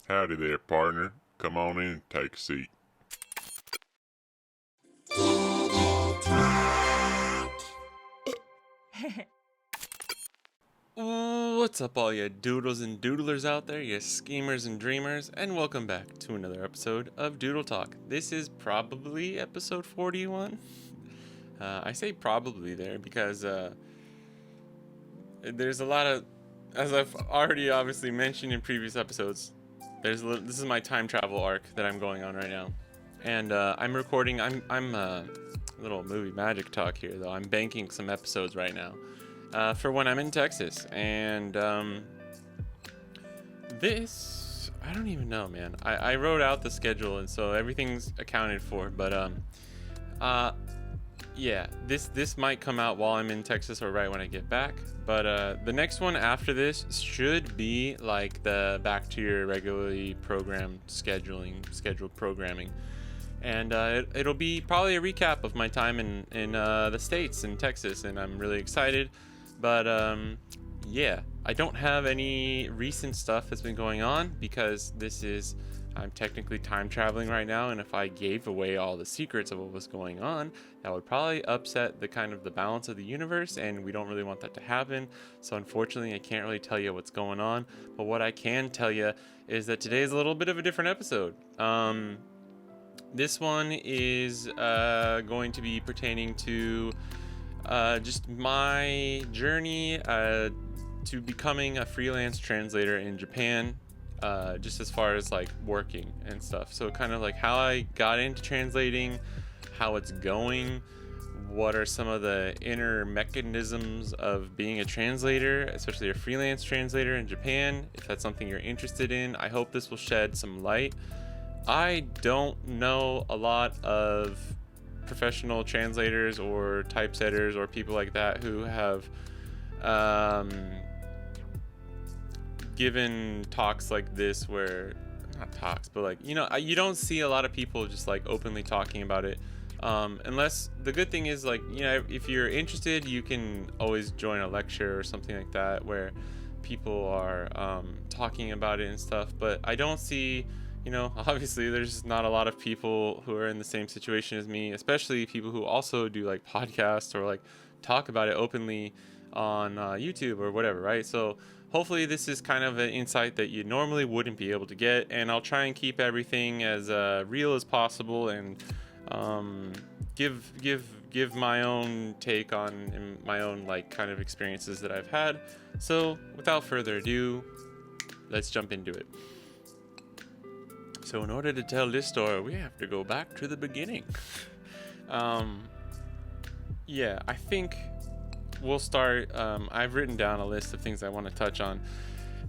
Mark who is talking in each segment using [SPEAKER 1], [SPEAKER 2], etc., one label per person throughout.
[SPEAKER 1] Howdy there, partner. Come on in and take a seat.
[SPEAKER 2] What's up, all you doodles and doodlers out there, you schemers and dreamers, and welcome back to another episode of Doodle Talk. This is probably episode 41. I say probably there because there's a lot of, as I've already obviously mentioned in previous episodes, this is my time travel arc that I'm going on right now, and I'm recording. I'm a little movie magic talk here though. I'm banking some episodes right now. For when I'm in Texas, and this, I don't even know, man. I wrote out the schedule, and so everything's accounted for, but yeah, this might come out while I'm in Texas or right when I get back, but the next one after this should be like the back to your regularly programmed scheduled programming. And it'll be probably a recap of my time in the States, in Texas, and I'm really excited. But yeah, I don't have any recent stuff that's been going on because I'm technically time traveling right now, and if I gave away all the secrets of what was going on, that would probably upset the balance of the universe, and we don't really want that to happen. So unfortunately, I can't really tell you what's going on, but what I can tell you is that today is a little bit of a different episode. This one is going to be pertaining to just my journey to becoming a freelance translator in Japan, just as far as like working and stuff. So kind of like how I got into translating, how it's going, what are some of the inner mechanisms of being a translator, especially a freelance translator in Japan, if that's something you're interested in. I hope this will shed some light. I don't know a lot of professional translators or typesetters or people like that who have given talks like this, where not talks, but like, you don't see a lot of people just like openly talking about it, unless the good thing is, like, if you're interested, you can always join a lecture or something like that where people are talking about it and stuff. But I don't see, obviously there's not a lot of people who are in the same situation as me, especially people who also do like podcasts or like talk about it openly on YouTube or whatever, right? So hopefully this is kind of an insight that you normally wouldn't be able to get, and I'll try and keep everything as real as possible, and give my own take on, and my own like kind of experiences that I've had. So without further ado, let's jump into it. So in order to tell this story, we have to go back to the beginning. Yeah, I think we'll start. I've written down a list of things I want to touch on,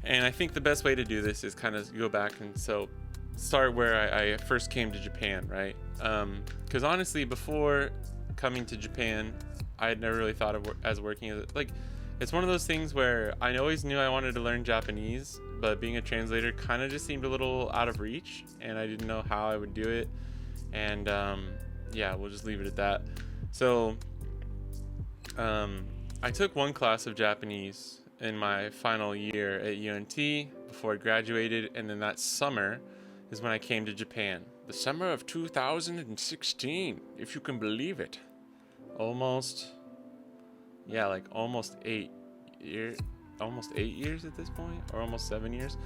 [SPEAKER 2] and I think the best way to do this is kind of go back and start where I first came to Japan, right? Because honestly, before coming to Japan, I had never really thought of as working as like. It's one of those things where I always knew I wanted to learn Japanese, but being a translator kind of just seemed a little out of reach, and I didn't know how I would do it. And yeah, we'll just leave it at that. So I took one class of Japanese in my final year at UNT before I graduated, and then that summer is when I came to Japan. The summer of 2016, if you can believe it. Almost 8 years at this point, or almost 7 years,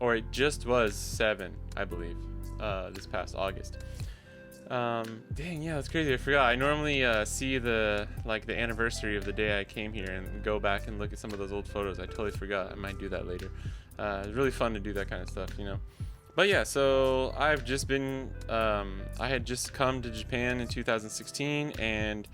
[SPEAKER 2] or it just was 7, I believe, this past August. Dang, yeah, that's crazy. I forgot. I normally see the anniversary of the day I came here and go back and look at some of those old photos. I totally forgot. I might do that later. It's really fun to do that kind of stuff, But yeah, so I've just been I had just come to Japan in 2016, and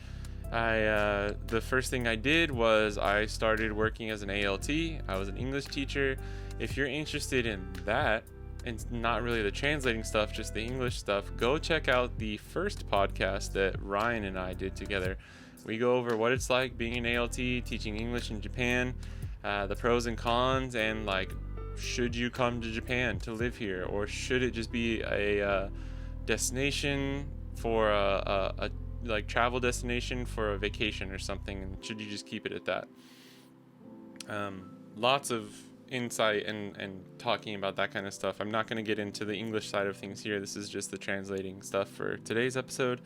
[SPEAKER 2] the first thing I did was I started working as an ALT. I was an English teacher. If you're interested in that, and not really the translating stuff, just the English stuff, go check out the first podcast that Ryan and I did together. We go over what it's like being an ALT, teaching English in Japan, the pros and cons, and like, should you come to Japan to live here, or should it just be a destination for a like travel destination for a vacation or something, and should you just keep it at that? Lots of insight and talking about that kind of stuff. I'm not going to get into the English side of things here. This is just the translating stuff for today's episode.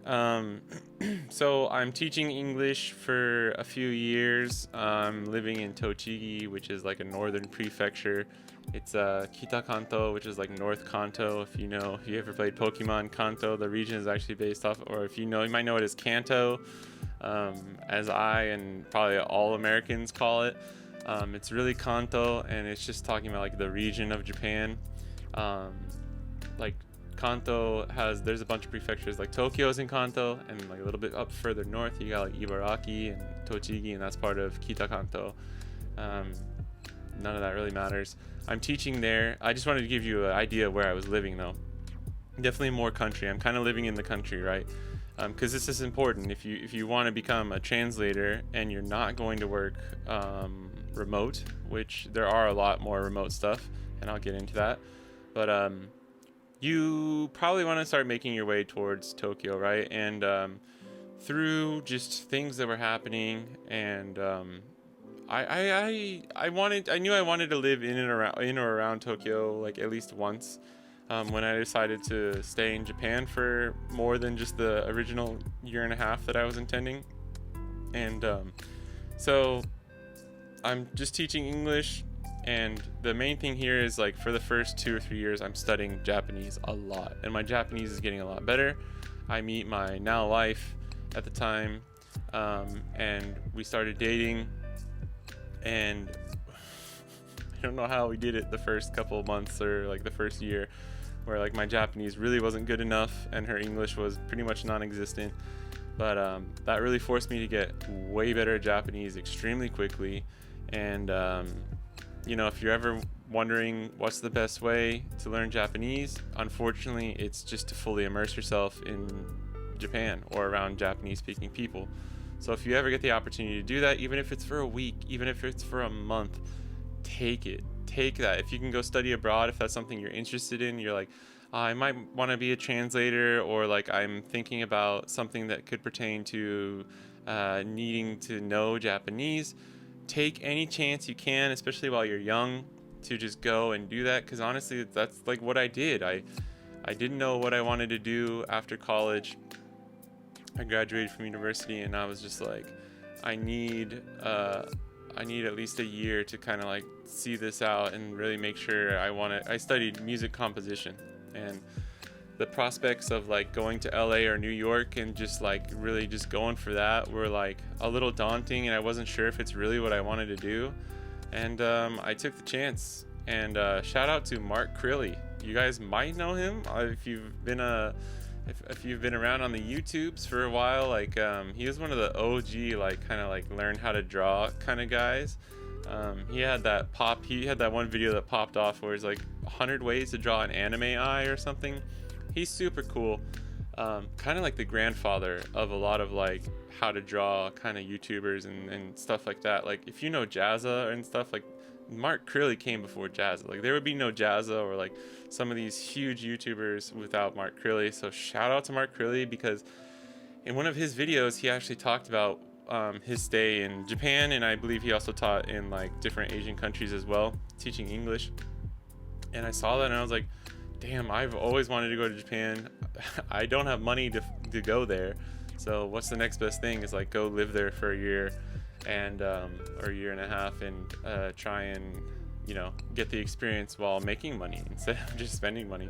[SPEAKER 2] So I'm teaching English for a few years. I'm living in Tochigi, which is like a northern prefecture. It's Kita Kanto, which is like North Kanto. If you ever played Pokemon Kanto, the region is actually based off, or if you might know it as Kanto, as I and probably all Americans call it. It's really Kanto, and it's just talking about like the region of Japan. Like Kanto there's a bunch of prefectures, like Tokyo's in Kanto, and like a little bit up further north you got like Ibaraki and Tochigi, and that's part of Kita Kanto. None of that really matters. I'm teaching there. I just wanted to give you an idea of where I was living, though. Definitely more country. I'm kind of living in the country, right? Because this is important. If you want to become a translator and you're not going to work remote, which there are a lot more remote stuff, and I'll get into that. But you probably want to start making your way towards Tokyo, right? And through just things that were happening, and I knew I wanted to live in or around Tokyo, like at least once. When I decided to stay in Japan for more than just the original year and a half that I was intending. And so I'm just teaching English, and the main thing here is like for the first 2 or 3 years I'm studying Japanese a lot, and my Japanese is getting a lot better. I meet my now wife at the time, and we started dating, and I don't know how we did it the first couple of months or like the first year, where like my Japanese really wasn't good enough and her English was pretty much non-existent. But that really forced me to get way better at Japanese extremely quickly. And if you're ever wondering what's the best way to learn Japanese, unfortunately it's just to fully immerse yourself in Japan or around Japanese speaking people. So if you ever get the opportunity to do that, even if it's for a week, even if it's for a month, take that. If you can go study abroad, if that's something you're interested in, you're like, I might want to be a translator, or like I'm thinking about something that could pertain to needing to know Japanese, take any chance you can, especially while you're young, to just go and do that. Because honestly, that's like what I did. I didn't know what I wanted to do after college. I graduated from university, and I was just like, I need at least a year to kind of like see this out and really make sure I studied music composition, and the prospects of like going to LA or New York and just like really just going for that were like a little daunting, and I wasn't sure if it's really what I wanted to do. And I took the chance, and shout out to Mark Crilly. You guys might know him if you've been around on the YouTubes for a while. Like he was one of the OG like kind of like learn how to draw kind of guys. He had that one video that popped off where it's like 100 ways to draw an anime eye or something. He's super cool. Kind of like the grandfather of a lot of like how to draw kind of YouTubers and stuff like that. Like if you know Jazza and stuff, like Mark Crilly came before Jazza. Like there would be no Jazza or like some of these huge YouTubers without Mark Crilly. So shout out to Mark Crilly, because in one of his videos he actually talked about his stay in Japan, and I believe he also taught in like different Asian countries as well, teaching English. And I saw that and I was like, damn, I've always wanted to go to Japan. I don't have money to go there, so what's the next best thing? Is like go live there for a year and or a year and a half, and try and get the experience while making money instead of just spending money.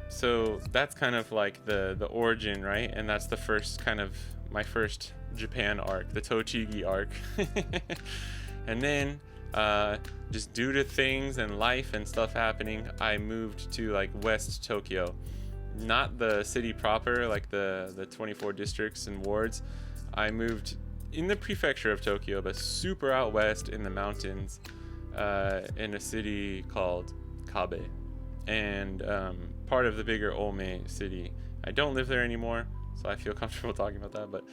[SPEAKER 2] So that's kind of like the origin, right? And that's the first kind of my first Japan arc, the Tochigi arc. And then just due to things and life and stuff happening, I moved to like West Tokyo, not the city proper, like the 24 districts and wards. I moved in the prefecture of Tokyo, but super out west in the mountains, in a city called Kabe, and part of the bigger Ome city. I don't live there anymore, so I feel comfortable talking about that. But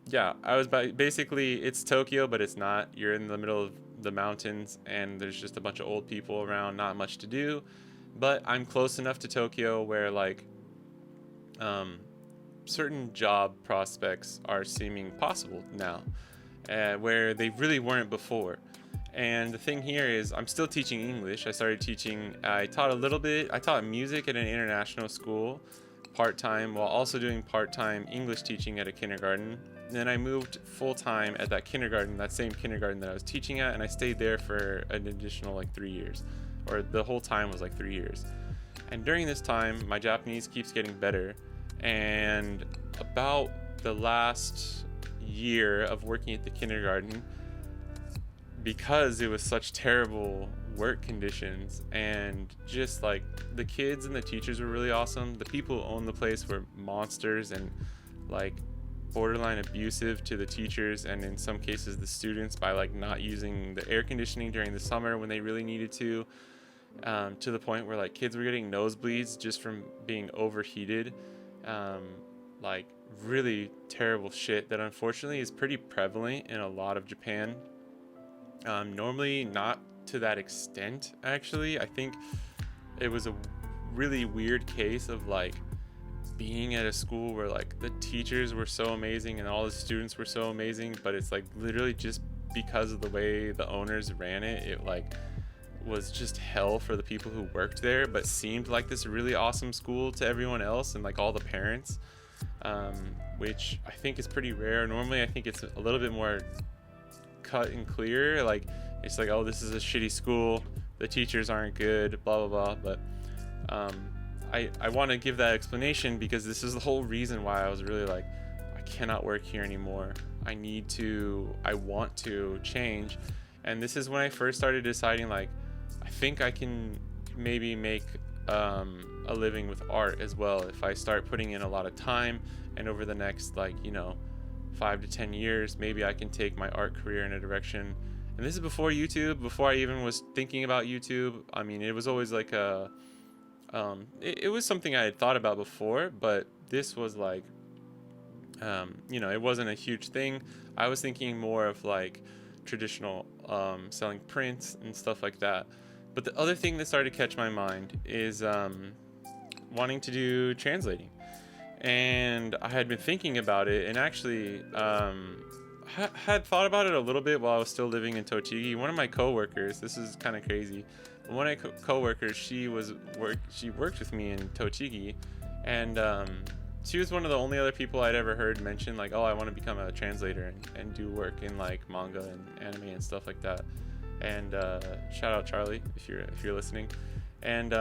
[SPEAKER 2] yeah, I was basically, it's Tokyo, but it's not. You're in the middle of the mountains, and there's just a bunch of old people around, not much to do. But I'm close enough to Tokyo where like certain job prospects are seeming possible now. where they really weren't before. And the thing here is I'm still teaching English. I taught a little bit. I taught music at an international school part-time while also doing part-time English teaching at a kindergarten. And then I moved full-time at that kindergarten, that same kindergarten that I was teaching at, and I stayed there for an additional like 3 years, or the whole time was like 3 years. And during this time, my Japanese keeps getting better. And about the last year of working at the kindergarten, because it was such terrible work conditions and just like the kids and the teachers were really awesome, the people who owned the place were monsters and like borderline abusive to the teachers and in some cases the students by like not using the air conditioning during the summer when they really needed to the point where like kids were getting nosebleeds just from being overheated. Like really terrible shit that unfortunately is pretty prevalent in a lot of Japan. Normally not to that extent, actually. I think it was a really weird case of like being at a school where like the teachers were so amazing and all the students were so amazing, but it's like literally just because of the way the owners ran it, it like was just hell for the people who worked there, but seemed like this really awesome school to everyone else and like all the parents, which I think is pretty rare. Normally I think it's a little bit more cut and clear, like it's like, oh, this is a shitty school, the teachers aren't good, blah blah blah. But I want to give that explanation because this is the whole reason why I was really like, I cannot work here anymore. I want to change. And this is when I first started deciding like, I think I can maybe make a living with art as well if I start putting in a lot of time, and over the next 5 to 10 years, maybe I can take my art career in a direction. And this is before YouTube, before I even was thinking about YouTube. I mean, it was always like it was something I had thought about before, but this was like, it wasn't a huge thing. I was thinking more of like traditional selling prints and stuff like that. But the other thing that started to catch my mind is wanting to do translating. And I had been thinking about it, and actually had thought about it a little bit while I was still living in Tochigi. One of my coworkers, this is kind of crazy, one of my coworkers, she worked with me in Tochigi, and she was one of the only other people I'd ever heard mention like, oh, I want to become a translator and do work in like manga and anime and stuff like that. And shout out Charlie if you're listening. And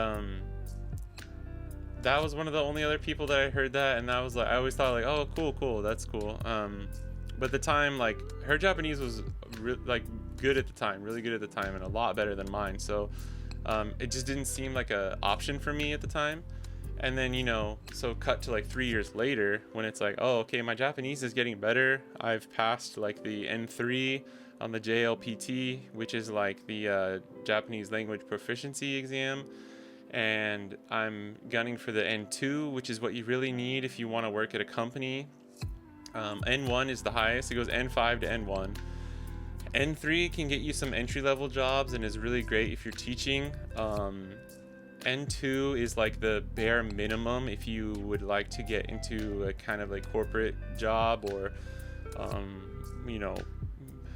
[SPEAKER 2] that was one of the only other people that I heard that, and that was like, I always thought like, oh, cool, that's cool. But at the time, like, her Japanese was good at the time, really good at the time, and a lot better than mine. So it just didn't seem like a option for me at the time. And then, so cut to like 3 years later when it's like, oh, okay, my Japanese is getting better. I've passed like the N3 on the JLPT, which is like the Japanese language proficiency exam. And I'm gunning for the N2, which is what you really need if you want to work at a company. N1 is the highest. It goes N5 to N1. N3 can get you some entry-level jobs and is really great if you're teaching. N2 is like the bare minimum if you would like to get into a kind of like corporate job or,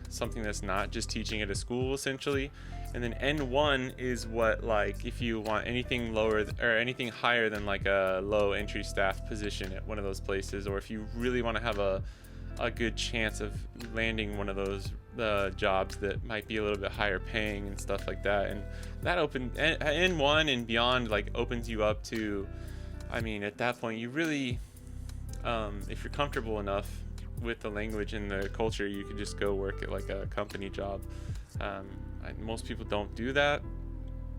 [SPEAKER 2] something that's not just teaching at a school essentially. And then N1 is what, like, if you want anything lower or anything higher than like a low entry staff position at one of those places, or if you really want to have a good chance of landing one of those jobs that might be a little bit higher paying and stuff like that. And that N1 and beyond like opens you up to, I mean, at that point you really, if you're comfortable enough with the language and the culture, you could just go work at like a company job. Most people don't do that.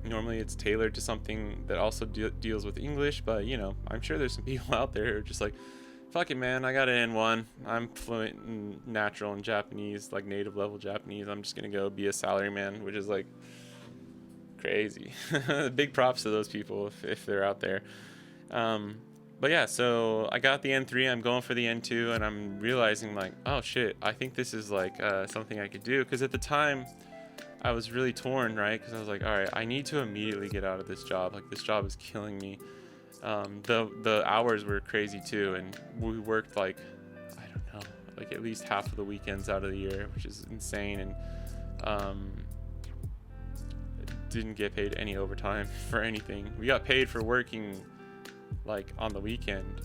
[SPEAKER 2] Normally it's tailored to something that also deals with English, but I'm sure there's some people out there who are just like, fuck it, man, I got an N1, I'm fluent in natural and Japanese, like native level Japanese, I'm just gonna go be a salaryman, which is like crazy. Big props to those people if they're out there. But yeah, so I got the N3, I'm going for the N2, and I'm realizing like, oh shit, I think this is like something I could do. Because at the time, I was really torn, right? Because I was like, all right, I need to immediately get out of this job. Like, this job is killing me. The hours were crazy too, and we worked like, I don't know, like at least half of the weekends out of the year, which is insane. And didn't get paid any overtime for anything. We got paid for working like on the weekend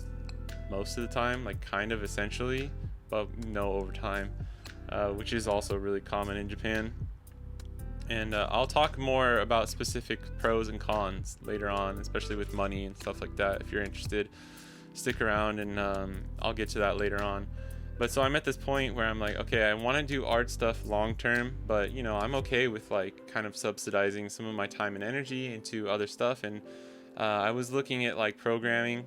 [SPEAKER 2] most of the time, like kind of essentially, but no overtime, which is also really common in Japan. And I'll talk more about specific pros and cons later on, especially with money and stuff like that. If you're interested, stick around, and I'll get to that later on. But so I'm at this point where I'm like, okay, I want to do art stuff long term, but you know, I'm okay with like kind of subsidizing some of my time and energy into other stuff. And I was looking at like programming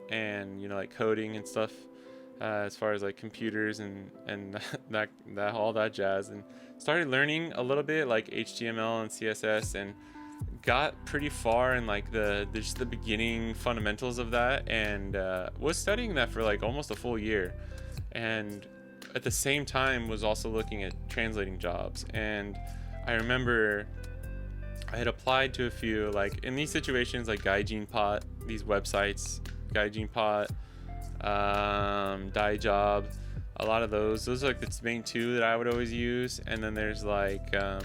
[SPEAKER 2] and, you know, like coding and stuff, as far as like computers and that all that jazz, and started learning a little bit like HTML and CSS, and got pretty far in like just the beginning fundamentals of that, and was studying that for like almost a full year, and at the same time was also looking at translating jobs. And I remember I had applied to a few, like in these situations, like Gaijinpot, these websites, Gaijinpot, Daijob, a lot of those are like the main two that I would always use. And then there's like the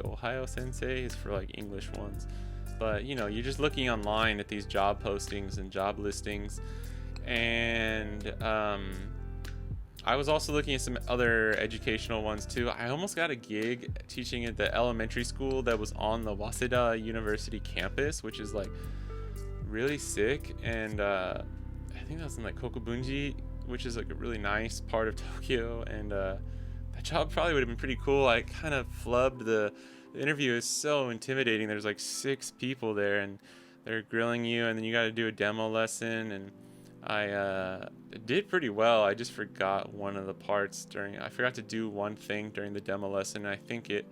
[SPEAKER 2] Ohio Sensei is for like English ones. But you know, you're just looking online at these job postings and job listings. And I was also looking at some other educational ones too. I almost got a gig teaching at the elementary school that was on the Waseda University campus, which is like really sick. And I think that was in like Kokubunji, which is like a really nice part of Tokyo. And that job probably would have been pretty cool. I kind of flubbed the interview. Is so intimidating. There's like 6 people there, and they're grilling you, and then you got to do a demo lesson. And I did pretty well. I just forgot one of the parts I forgot to do one thing during the demo lesson. I think it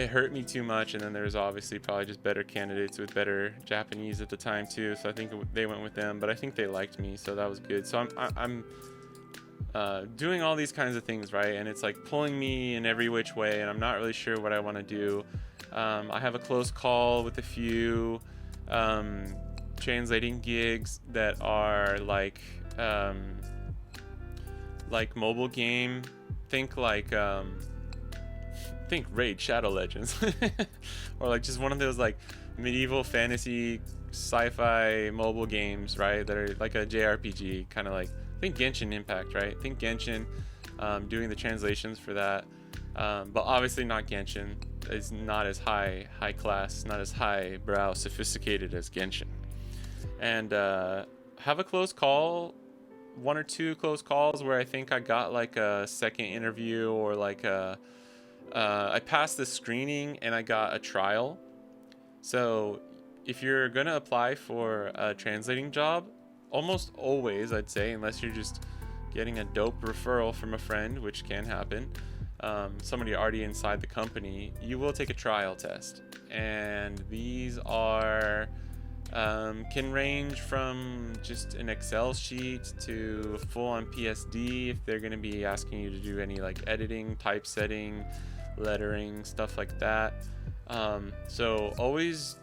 [SPEAKER 2] hurt me too much, and then there was obviously probably just better candidates with better Japanese at the time too, so I think they went with them, but I think they liked me, so that was good. So I'm doing all these kinds of things, right, and it's like pulling me in every which way, and I'm not really sure what I want to do. I have a close call with a few translating gigs that are like mobile game, think Raid Shadow Legends or like just one of those like medieval fantasy sci-fi mobile games, right, that are like a JRPG, kind of like, think Genshin Impact, right, think Genshin, doing the translations for that, but obviously not Genshin. It's not as high class, not as high brow sophisticated as Genshin. And have a close call, 1 or 2 close calls where I think I got like a second interview, or like I passed the screening and I got a trial. So if you're gonna apply for a translating job, almost always, I'd say, unless you're just getting a dope referral from a friend, which can happen, somebody already inside the company, you will take a trial test. And these are can range from just an Excel sheet to full on PSD, if they're going to be asking you to do any like editing, typesetting, lettering, stuff like that. So always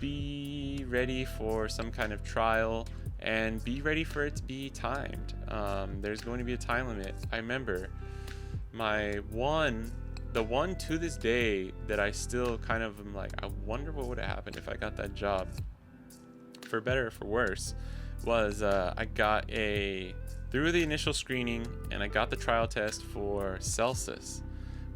[SPEAKER 2] be ready for some kind of trial, and be ready for it to be timed. There's going to be a time limit. I remember the one to this day that I still kind of am like, I wonder what would have happened if I got that job, for better or for worse, was I got through the initial screening, and I got the trial test for Celsius,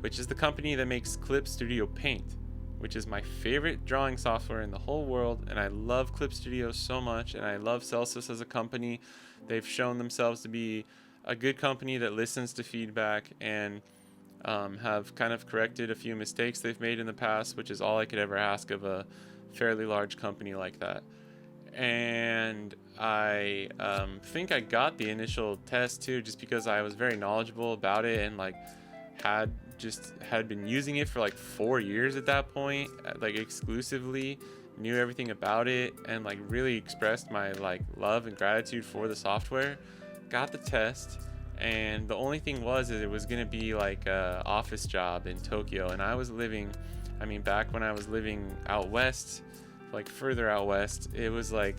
[SPEAKER 2] which is the company that makes Clip Studio Paint, which is my favorite drawing software in the whole world. And I love Clip Studio so much, and I love Celsius as a company. They've shown themselves to be a good company that listens to feedback, and have kind of corrected a few mistakes they've made in the past, which is all I could ever ask of a fairly large company like that. And I think I got the initial test too, just because I was very knowledgeable about it, and like had been using it for like 4 years at that point, like exclusively, knew everything about it, and like really expressed my like love and gratitude for the software. Got the test, and the only thing was that it was gonna be like a office job in Tokyo, and I was back when I was living out west, like further out west, it was like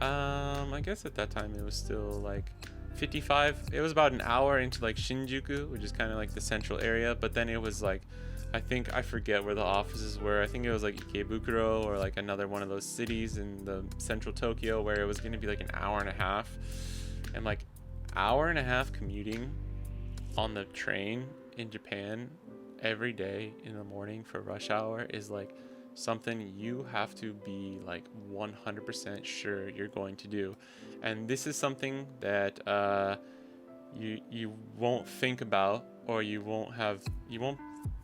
[SPEAKER 2] I guess at that time it was still like 55. It was about an hour into like Shinjuku, which is kind of like the central area. But then it was like, I forget where the offices were. I think it was like Ikebukuro or like another one of those cities in the central Tokyo where it was going to be like an hour and a half. And like hour and a half commuting on the train in Japan every day in the morning for rush hour is like something you have to be like 100% sure you're going to do. And this is something that you won't think about, or you won't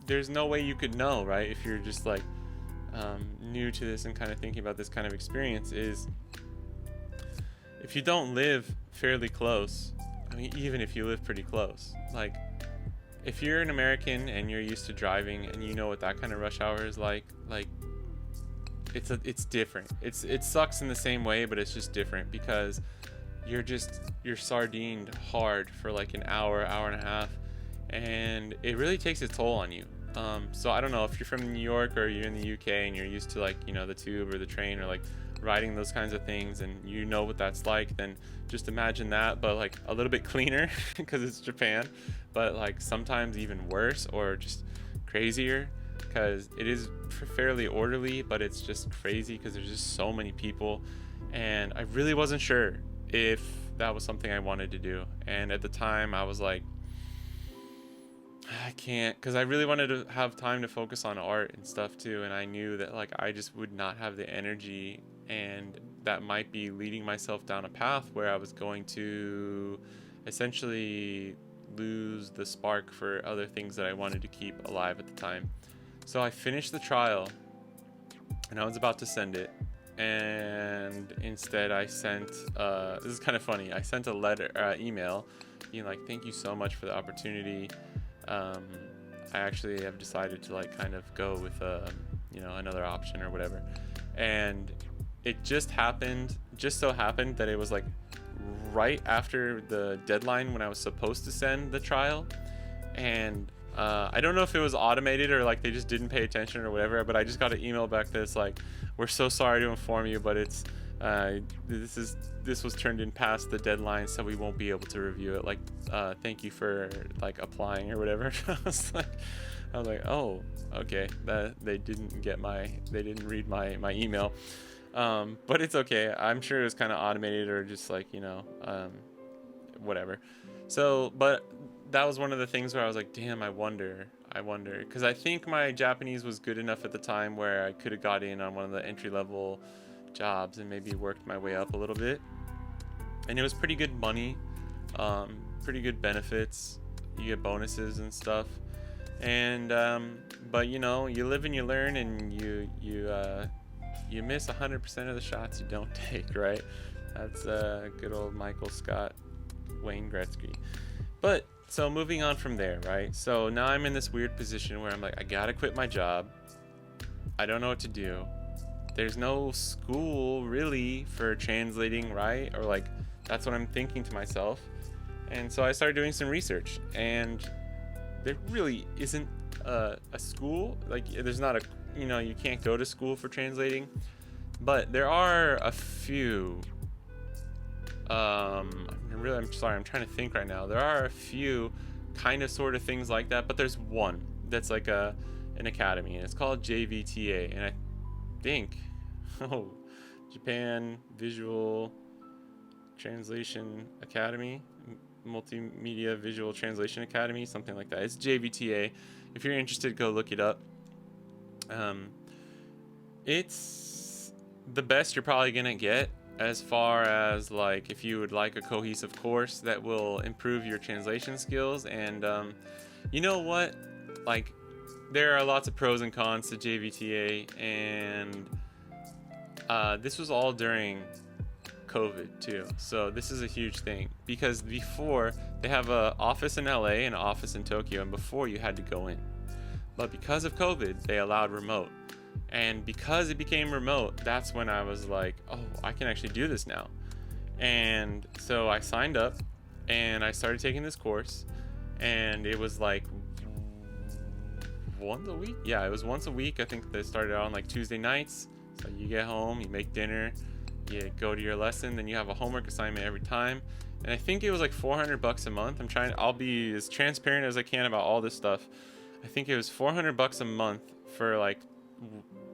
[SPEAKER 2] there's no way you could know, right? If you're just like new to this and kind of thinking about this kind of experience, is if you don't live fairly close, I mean, even if you live pretty close, like if you're an American and you're used to driving and you know what that kind of rush hour is like it's different. It sucks in the same way, but it's just different because you're sardined hard for like an hour and a half, and it really takes its toll on you. So I don't know if you're from New York or you're in the UK and you're used to like, you know, the tube or the train or like riding those kinds of things, and you know what that's like, then just imagine that, but like a little bit cleaner because it's Japan, but like sometimes even worse or just crazier, because it is fairly orderly, but it's just crazy because there's just so many people, and I really wasn't sure if that was something I wanted to do. And at the time I was like, I can't, because I really wanted to have time to focus on art and stuff too, and I knew that like I just would not have the energy, and that might be leading myself down a path where I was going to essentially lose the spark for other things that I wanted to keep alive at the time. So I finished the trial and I was about to send it, and instead I sent this is kind of funny, I sent a email being like, thank you so much for the opportunity. I actually have decided to like kind of go with another option or whatever, and it just so happened that it was like right after the deadline when I was supposed to send the trial, and I don't know if it was automated or like they just didn't pay attention or whatever, but I just got an email back that's like, we're so sorry to inform you, but it's this was turned in past the deadline, so we won't be able to review it. Like, thank you for like applying or whatever. I was like, oh, okay. That they didn't read my email, but it's okay. I'm sure it was kind of automated or just like whatever. So, but that was one of the things where I was like, damn, I wonder, because I think my Japanese was good enough at the time where I could have got in on one of the entry level jobs and maybe worked my way up a little bit, and it was pretty good money, pretty good benefits, you get bonuses and stuff, and but you know, you live and you learn, and you miss 100% of the shots you don't take, right? That's good old Michael Scott, Wayne Gretzky. But so moving on from there, right? So now I'm in this weird position where I'm like, I gotta quit my job, I don't know what to do. There's no school really for translating, right? Or like, that's what I'm thinking to myself. And so I started doing some research, and there really isn't a school. Like, there's not a, you can't go to school for translating, but there are a few. I'm sorry, I'm trying to think right now. There are a few kind of sort of things like that, but there's one that's like an academy, and it's called JVTA, and I think Japan Visual Translation Academy, Multimedia Visual Translation Academy, something like that. It's JVTA. If you're interested, go look it up. It's the best you're probably gonna get as far as like if you would like a cohesive course that will improve your translation skills. And you know what, like, there are lots of pros and cons to JVTA, and this was all during COVID too, so this is a huge thing, because before they have an office in LA and an office in Tokyo, and before you had to go in, but because of COVID they allowed remote, and because it became remote, that's when I was like, oh, I can actually do this now. And so I signed up and I started taking this course, and it was like once a week. Yeah, it was once a week. I think they started out on like Tuesday nights. So you get home, you make dinner, you go to your lesson, then you have a homework assignment every time. And I think it was like $400 a month. I'll be as transparent as I can about all this stuff. I think it was $400 a month for like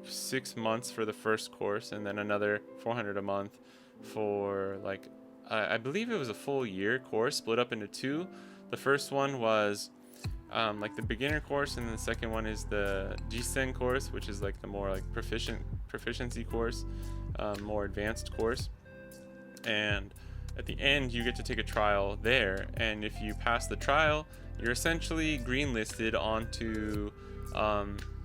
[SPEAKER 2] 6 months for the first course, and then another $400 a month for like, I believe it was a full year course split up into two. The first one was like the beginner course, and then the second one is the Jisen course, which is like the more like proficiency course, more advanced course. And at the end, you get to take a trial there, and if you pass the trial, you're essentially greenlisted onto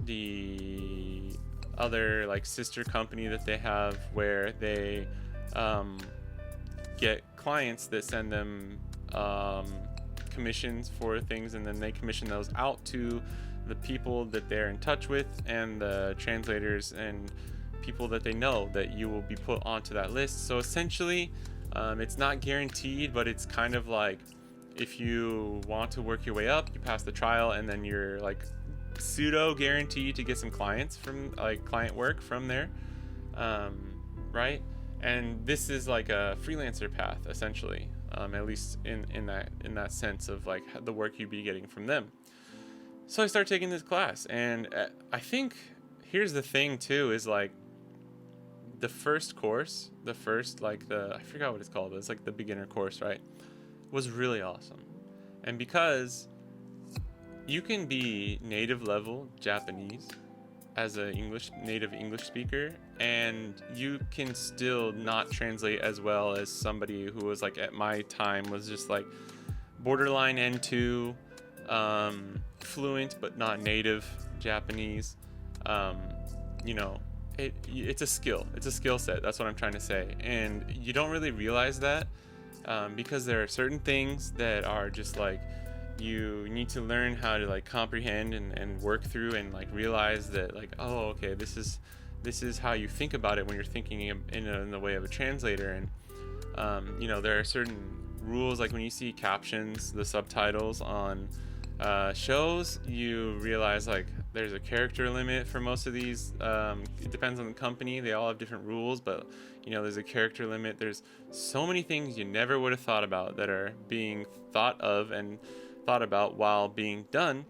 [SPEAKER 2] the other like sister company that they have, where they get clients that send them commissions for things, and then they commission those out to the people that they're in touch with, and the translators and people that they know that you will be put onto that list. So essentially, it's not guaranteed, but it's kind of like, if you want to work your way up, you pass the trial, and then you're like pseudo guaranteed to get some clients from like client work from there, right? And this is like a freelancer path essentially, at least in that sense of like the work you'd be getting from them. So I start taking this class, and I think here's the thing too, is like the first course, I forgot what it's called, but it's like the beginner course, right? Was really awesome. And because you can be native level Japanese as a native English speaker, and you can still not translate as well as somebody who was like, at my time, was just like borderline N2, fluent but not native Japanese. It's a skill. It's a skill set. That's what I'm trying to say. And you don't really realize that because there are certain things that are just like, you need to learn how to like comprehend and work through, and like realize that like, oh, okay, this is how you think about it when you're thinking in the way of a translator. And there are certain rules, like when you see captions, the subtitles on shows, you realize like there's a character limit for most of these. It depends on the company, they all have different rules, but there's a character limit. There's so many things you never would have thought about that are being thought of and thought about while being done,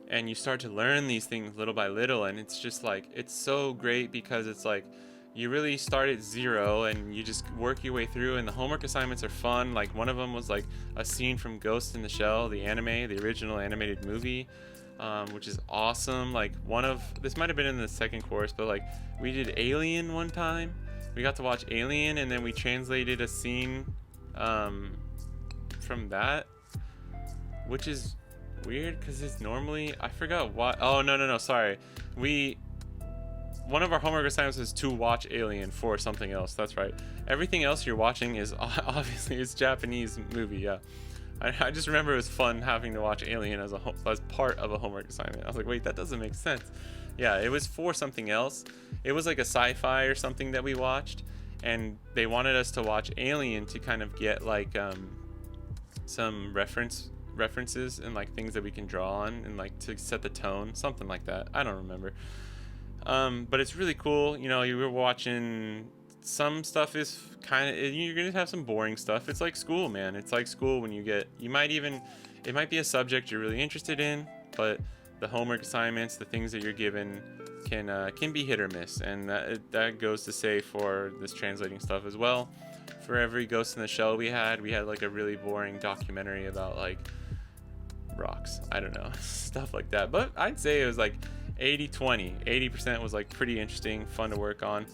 [SPEAKER 2] and you start to learn these things little by little. And it's just like, it's so great because it's like you really start at zero and you just work your way through, and the homework assignments are fun. Like one of them was like a scene from Ghost in the Shell, the original animated movie, which is awesome. Like this might have been in the second course, but like we did Alien one time. We got to watch Alien, and then we translated a scene from that, which is weird because it's normally, I forgot what. Oh, no, sorry. One of our homework assignments is to watch Alien for something else. That's right. Everything else you're watching is obviously it's Japanese movie. Yeah. I just remember it was fun having to watch Alien as part of a homework assignment. I was like, wait, that doesn't make sense. Yeah, it was for something else. It was like a sci-fi or something that we watched, and they wanted us to watch Alien to kind of get like some references and like things that we can draw on, and like to set the tone, something like that. I don't remember. But it's really cool. You were watching, some stuff is kind of, you're gonna have some boring stuff. It's like school, man. It's like school when it might be a subject you're really interested in, but the homework assignments, the things that you're given can be hit or miss. And that goes to say for this translating stuff as well. For every Ghost in the Shell we had like a really boring documentary about like rocks. I don't know, stuff like that. But I'd say it was like 80-20. 80% was like pretty interesting, fun to work on.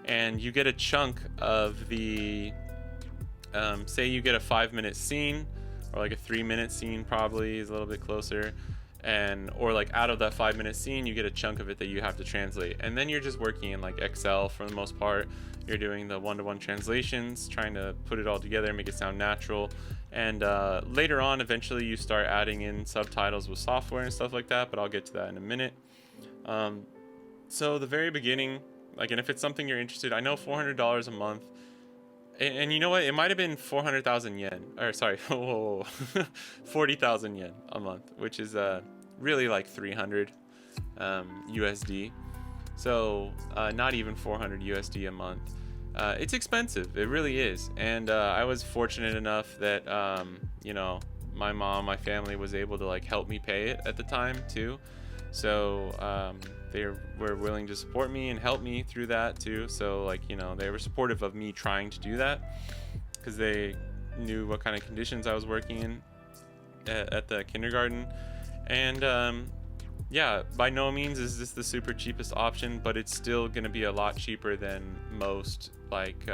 [SPEAKER 2] And you get a chunk of the, say you get a 5-minute scene, or like a 3-minute scene, probably is a little bit closer. Or like out of that 5-minute scene, you get a chunk of it that you have to translate. And then you're just working in like Excel for the most part. You're doing the one-to-one translations, trying to put it all together, make it sound natural. And later on, eventually you start adding in subtitles with software and stuff like that, but I'll get to that in a minute. So the very beginning, like, and if it's something you're interested, I know $400 a month. And you know what? It might have been 400,000 yen. Or sorry, 40,000 yen a month, which is really like 300 USD. So not even 400 USD a month. it's expensive. It really is. And I was fortunate enough that my family was able to like help me pay it at the time too. So they were willing to support me and help me through that too. So like they were supportive of me trying to do that because they knew what kind of conditions I was working in at the kindergarten. And yeah, by no means is this the super cheapest option, but it's still going to be a lot cheaper than most like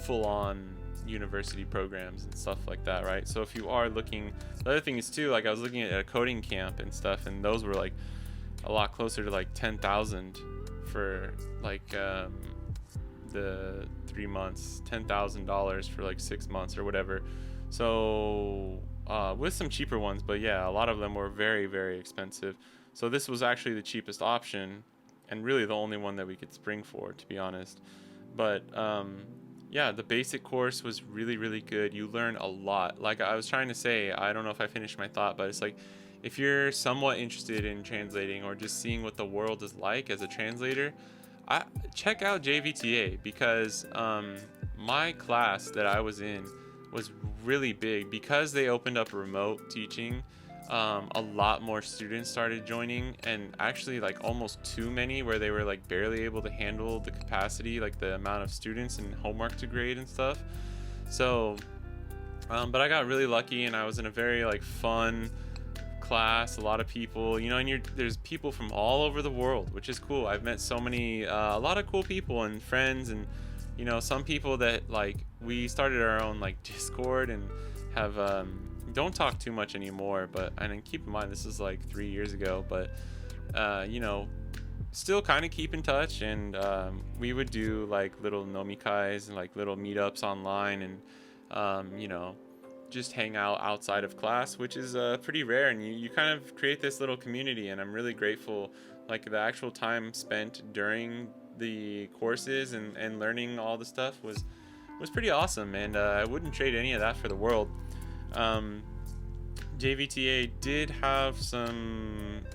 [SPEAKER 2] full-on university programs and stuff like that, right? So if you are looking, the other thing is too, like I was looking at a coding camp and stuff, and those were like a lot closer to like 10,000 for like the 3 months, $10,000 for like 6 months or whatever. So with some cheaper ones, but yeah, a lot of them were very, very expensive. So this was actually the cheapest option, and really the only one that we could spring for, to be honest. But yeah, the basic course was really, really good. You learn a lot. Like I was trying to say, I don't know if I finished my thought, but it's like if you're somewhat interested in translating or just seeing what the world is like as a translator, check out JVTA, because my class that I was in was really big because they opened up remote teaching. A lot more students started joining, and actually like almost too many, where they were like barely able to handle the capacity, like the amount of students and homework to grade and stuff. So but I got really lucky, and I was in a very like fun class, a lot of people, and there's people from all over the world, which is cool. I've met so many a lot of cool people and friends, and some people that like we started our own like Discord and have don't talk too much anymore, but and keep in mind this is like 3 years ago, but still kind of keep in touch. And we would do like little nomikais and like little meetups online, and just hang out outside of class, which is pretty rare, and you kind of create this little community. And I'm really grateful, like the actual time spent during the courses and learning all the stuff was pretty awesome, and I wouldn't trade any of that for the world. JVTA did have some,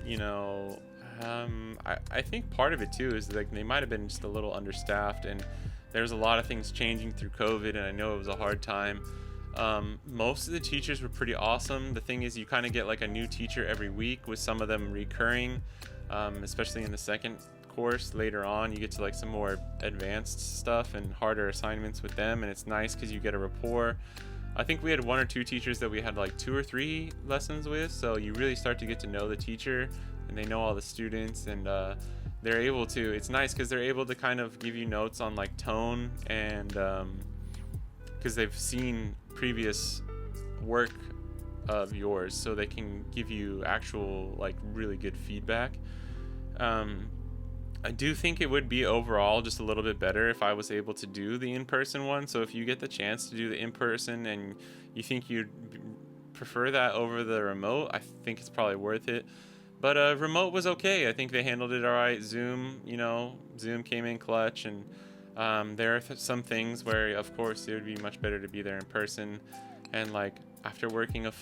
[SPEAKER 2] I think part of it too is like they might have been just a little understaffed, and there's a lot of things changing through COVID, and I know it was a hard time. Most of the teachers were pretty awesome. The thing is, you kind of get like a new teacher every week, with some of them recurring, especially in the second course. Later on, you get to like some more advanced stuff and harder assignments with them, and it's nice because you get a rapport. I think we had 1 or 2 teachers that we had like 2 or 3 lessons with, so you really start to get to know the teacher, and they know all the students, and they're able to, it's nice because they're able to kind of give you notes on like tone, and because they've seen previous work of yours, so they can give you actual like really good feedback. I do think it would be overall just a little bit better if I was able to do the in-person one. So if you get the chance to do the in-person and you think you'd prefer that over the remote, I think it's probably worth it. But remote was okay. I think they handled it all right. Zoom came in clutch, and there are some things where, of course, it would be much better to be there in person. And like after working it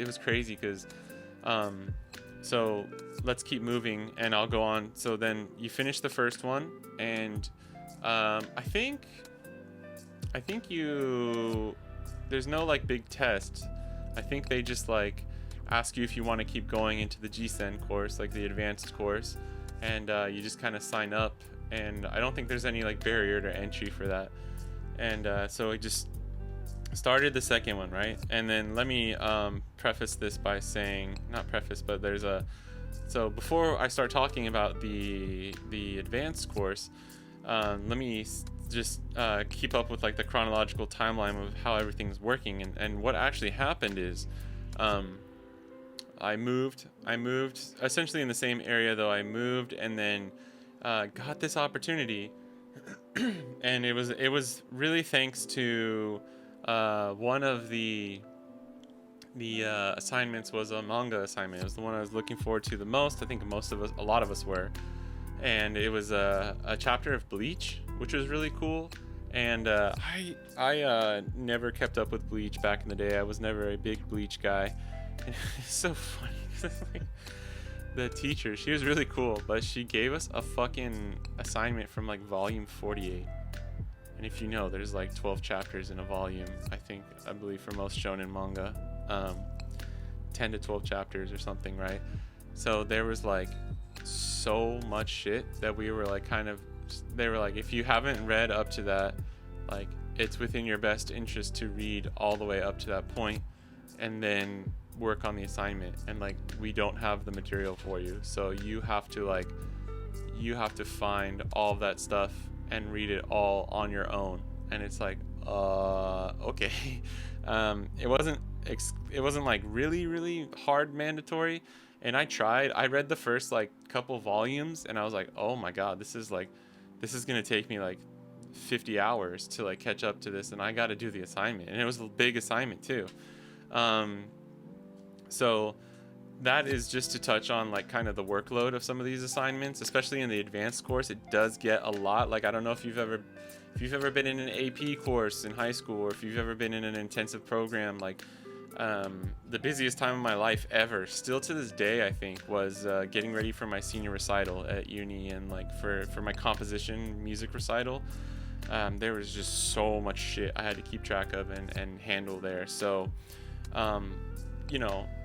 [SPEAKER 2] was crazy because so let's keep moving, and I'll go on. So then you finish the first one, and I think there's no like big test. I think they just like ask you if you want to keep going into the GSEN course, like the advanced course, and you just kind of sign up. And I don't think there's any like barrier to entry for that. And so I just started the second one, right? And then let me preface this by saying, not preface, but so before I start talking about the advanced course, let me just keep up with like the chronological timeline of how everything's working. And what actually happened is I moved essentially in the same area, though I moved, and then got this opportunity. And it was really thanks to one of the assignments was a manga assignment. It was the one I was looking forward to the most. I think a lot of us were. And it was a chapter of Bleach, which was really cool. And I never kept up with Bleach back in the day. I was never a big Bleach guy. And it's so funny because like the teacher, she was really cool, but she gave us a fucking assignment from like volume 48. And if you know, there's like 12 chapters in a volume, I believe for most shonen manga, 10 to 12 chapters or something, right? So there was like so much shit that we were like they were like, if you haven't read up to that, like it's within your best interest to read all the way up to that point and then work on the assignment. And like, we don't have the material for you, so you have to find all of that stuff and read it all on your own. And it's like, okay. It wasn't like really hard mandatory, and I read the first like couple volumes and I was like, oh my god, this is gonna take me like 50 hours to like catch up to this, and I got to do the assignment, and it was a big assignment too. So that is just to touch on like kind of the workload of some of these assignments, especially in the advanced course. It does get a lot. Like, I don't know if you've ever been in an AP course in high school, or if you've ever been in an intensive program. Like, the busiest time of my life ever, still to this day, I think, was getting ready for my senior recital at uni, and like for my composition music recital. There was just so much shit I had to keep track of and handle there. So,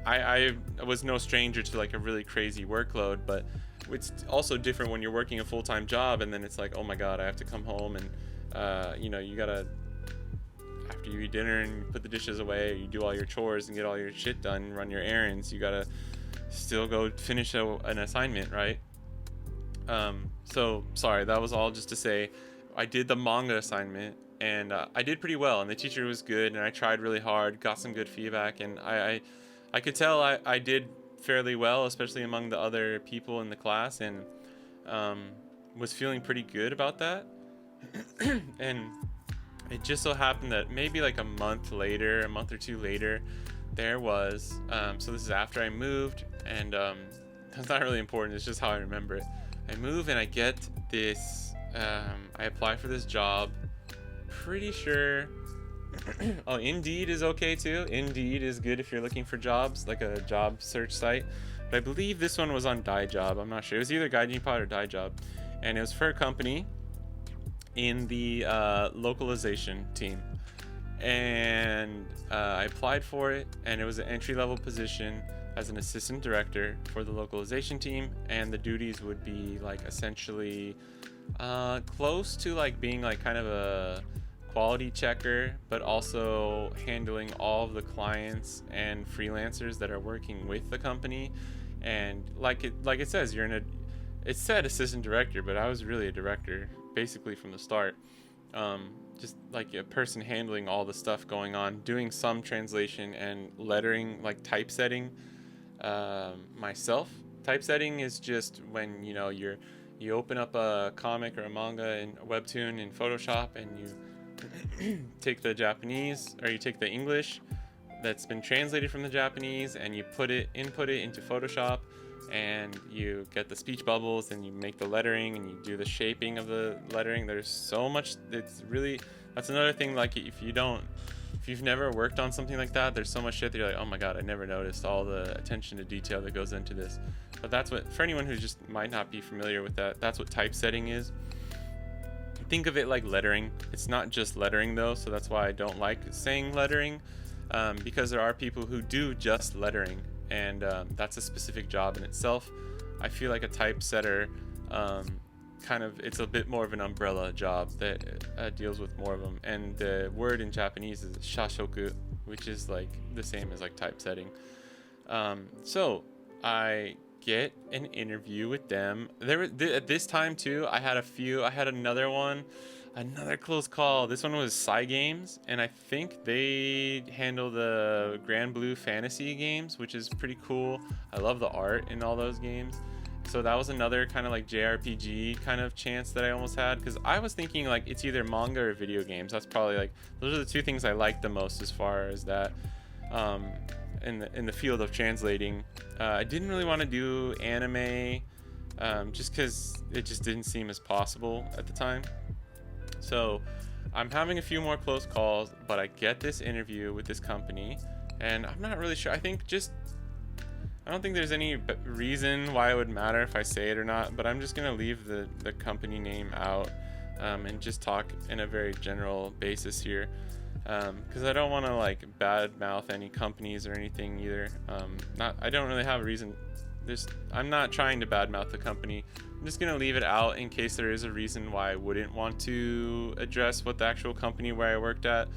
[SPEAKER 2] I was no stranger to like a really crazy workload, but it's also different when you're working a full-time job, and then it's like, oh my god, I have to come home and you gotta, after you eat dinner and you put the dishes away, you do all your chores and get all your shit done, run your errands, you gotta still go finish an assignment, right? So sorry, that was all just to say I did the manga assignment, and I did pretty well, and the teacher was good, and I tried really hard, got some good feedback, and I could tell I did fairly well, especially among the other people in the class, and was feeling pretty good about that. And it just so happened that maybe like a month or two later, there was, so this is after I moved, and that's not really important, it's just how I remember it. I move and I get this, I apply for this job, pretty sure, oh, Indeed is okay too. Indeed is good if you're looking for jobs, like a job search site. But I believe this one was on DieJob. I'm not sure. It was either Gaijinpod or DieJob. And it was for a company in the localization team. And I applied for it, and it was an entry-level position as an assistant director for the localization team. And the duties would be like essentially close to like being like kind of a quality checker, but also handling all of the clients and freelancers that are working with the company. And like it says, it said assistant director, but I was really a director basically from the start. Just like a person handling all the stuff going on, doing some translation and lettering, like typesetting myself. Typesetting is just when you open up a comic or a manga in a webtoon in Photoshop, and you take the Japanese, or you take the English that's been translated from the Japanese, and you input it into Photoshop, and you get the speech bubbles, and you make the lettering, and you do the shaping of the lettering. There's so much. That's another thing. Like, if you've never worked on something like that, there's so much shit that you're like, oh my god, I never noticed all the attention to detail that goes into this. But that's what, for anyone who just might not be familiar with that, that's what typesetting is. Think of it like lettering. It's not just lettering though, so that's why I don't like saying lettering, because there are people who do just lettering, and that's a specific job in itself. I feel like a typesetter, it's a bit more of an umbrella job that deals with more of them. And the word in Japanese is shashoku, which is like the same as like typesetting. So I get an interview with them. At this time too, I had another close call. This one was Psy Games, and I think they handle the Grand Blue Fantasy games, which is pretty cool. I love the art in all those games. So that was another kind of like JRPG kind of chance that I almost had, because I was thinking like it's either manga or video games. That's probably like, those are the two things I like the most as far as that in the field of translating. I didn't really want to do anime, just because it just didn't seem as possible at the time. So I'm having a few more close calls, but I get this interview with this company, and I'm not really sure. I don't think there's any reason why it would matter if I say it or not, but I'm just going to leave the company name out. and just talk in a very general basis here, because I don't want to like bad mouth any companies or anything either. I don't really have a reason. I'm not trying to badmouth the company. I'm just gonna leave it out in case there is a reason why I wouldn't want to address what the actual company where I worked at.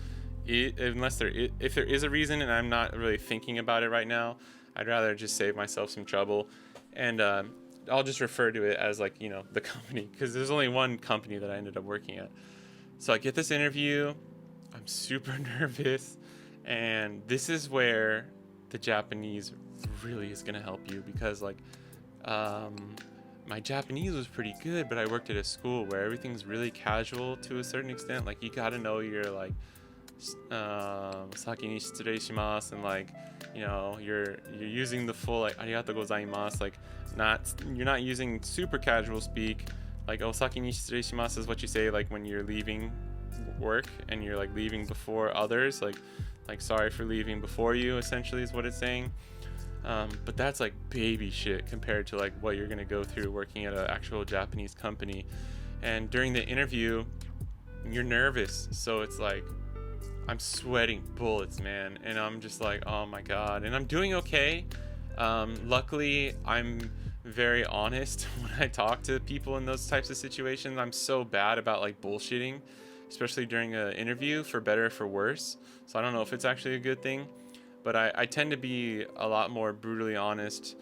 [SPEAKER 2] If there is a reason and I'm not really thinking about it right now, I'd rather just save myself some trouble, and I'll just refer to it as like, you know, the company, because there's only one company that I ended up working at. So I get this interview. I'm super nervous, and this is where the Japanese really is gonna help you, because like my Japanese was pretty good, but I worked at a school where everything's really casual to a certain extent. Like you gotta know your like saki ni shitsurei shimasu, and like, you know, you're using the full like arigatou gozaimasu, like you're not using super casual speak. Like osaki ni shitsurei shimasu is what you say like when you're leaving work and you're like leaving before others, like sorry for leaving before you, essentially is what it's saying. But that's like baby shit compared to like what you're gonna go through working at an actual Japanese company. And during the interview, you're nervous, so it's like I'm sweating bullets, man, and I'm just like, oh my god. And I'm doing okay. Luckily, I'm very honest when I talk to people in those types of situations. I'm so bad about like bullshitting, especially during an interview, for better or for worse. So I don't know if it's actually a good thing, but I tend to be a lot more brutally honest.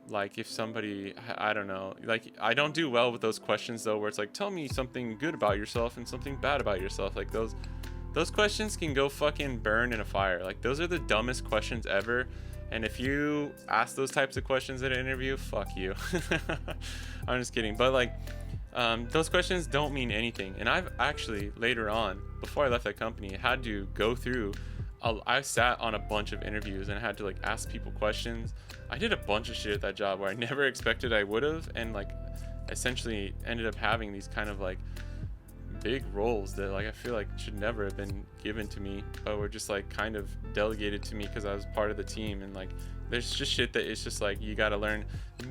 [SPEAKER 2] Like if somebody, I don't know, like I don't do well with those questions though, where it's like, tell me something good about yourself and something bad about yourself. Like those questions can go fucking burn in a fire. Like those are the dumbest questions ever. And if you ask those types of questions at an interview, fuck you. I'm just kidding. But like, those questions don't mean anything. And I've actually later on, before I left that company, had to go through, I sat on a bunch of interviews and had to like ask people questions. I did a bunch of shit at that job where I never expected I would have, and like essentially ended up having these kind of like big roles that like I feel like should never have been given to me, but were just like kind of delegated to me because I was part of the team. And like there's just shit that it's just like you got to learn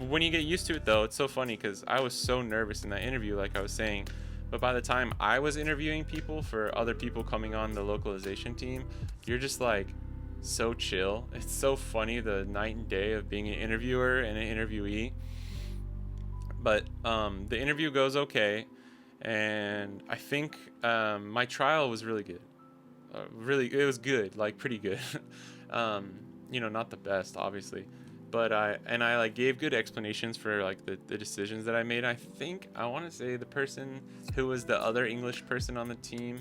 [SPEAKER 2] when you get used to it though. It's so funny because I was so nervous in that interview, like I was saying, but by the time I was interviewing people for other people coming on the localization team, you're just like so chill. It's so funny, the night and day of being an interviewer and an interviewee. But the interview goes okay, and I think my trial was really good. It was good, like pretty good. You know, not the best, obviously, but I like gave good explanations for like the decisions that I made. I think I want to say the person who was the other English person on the team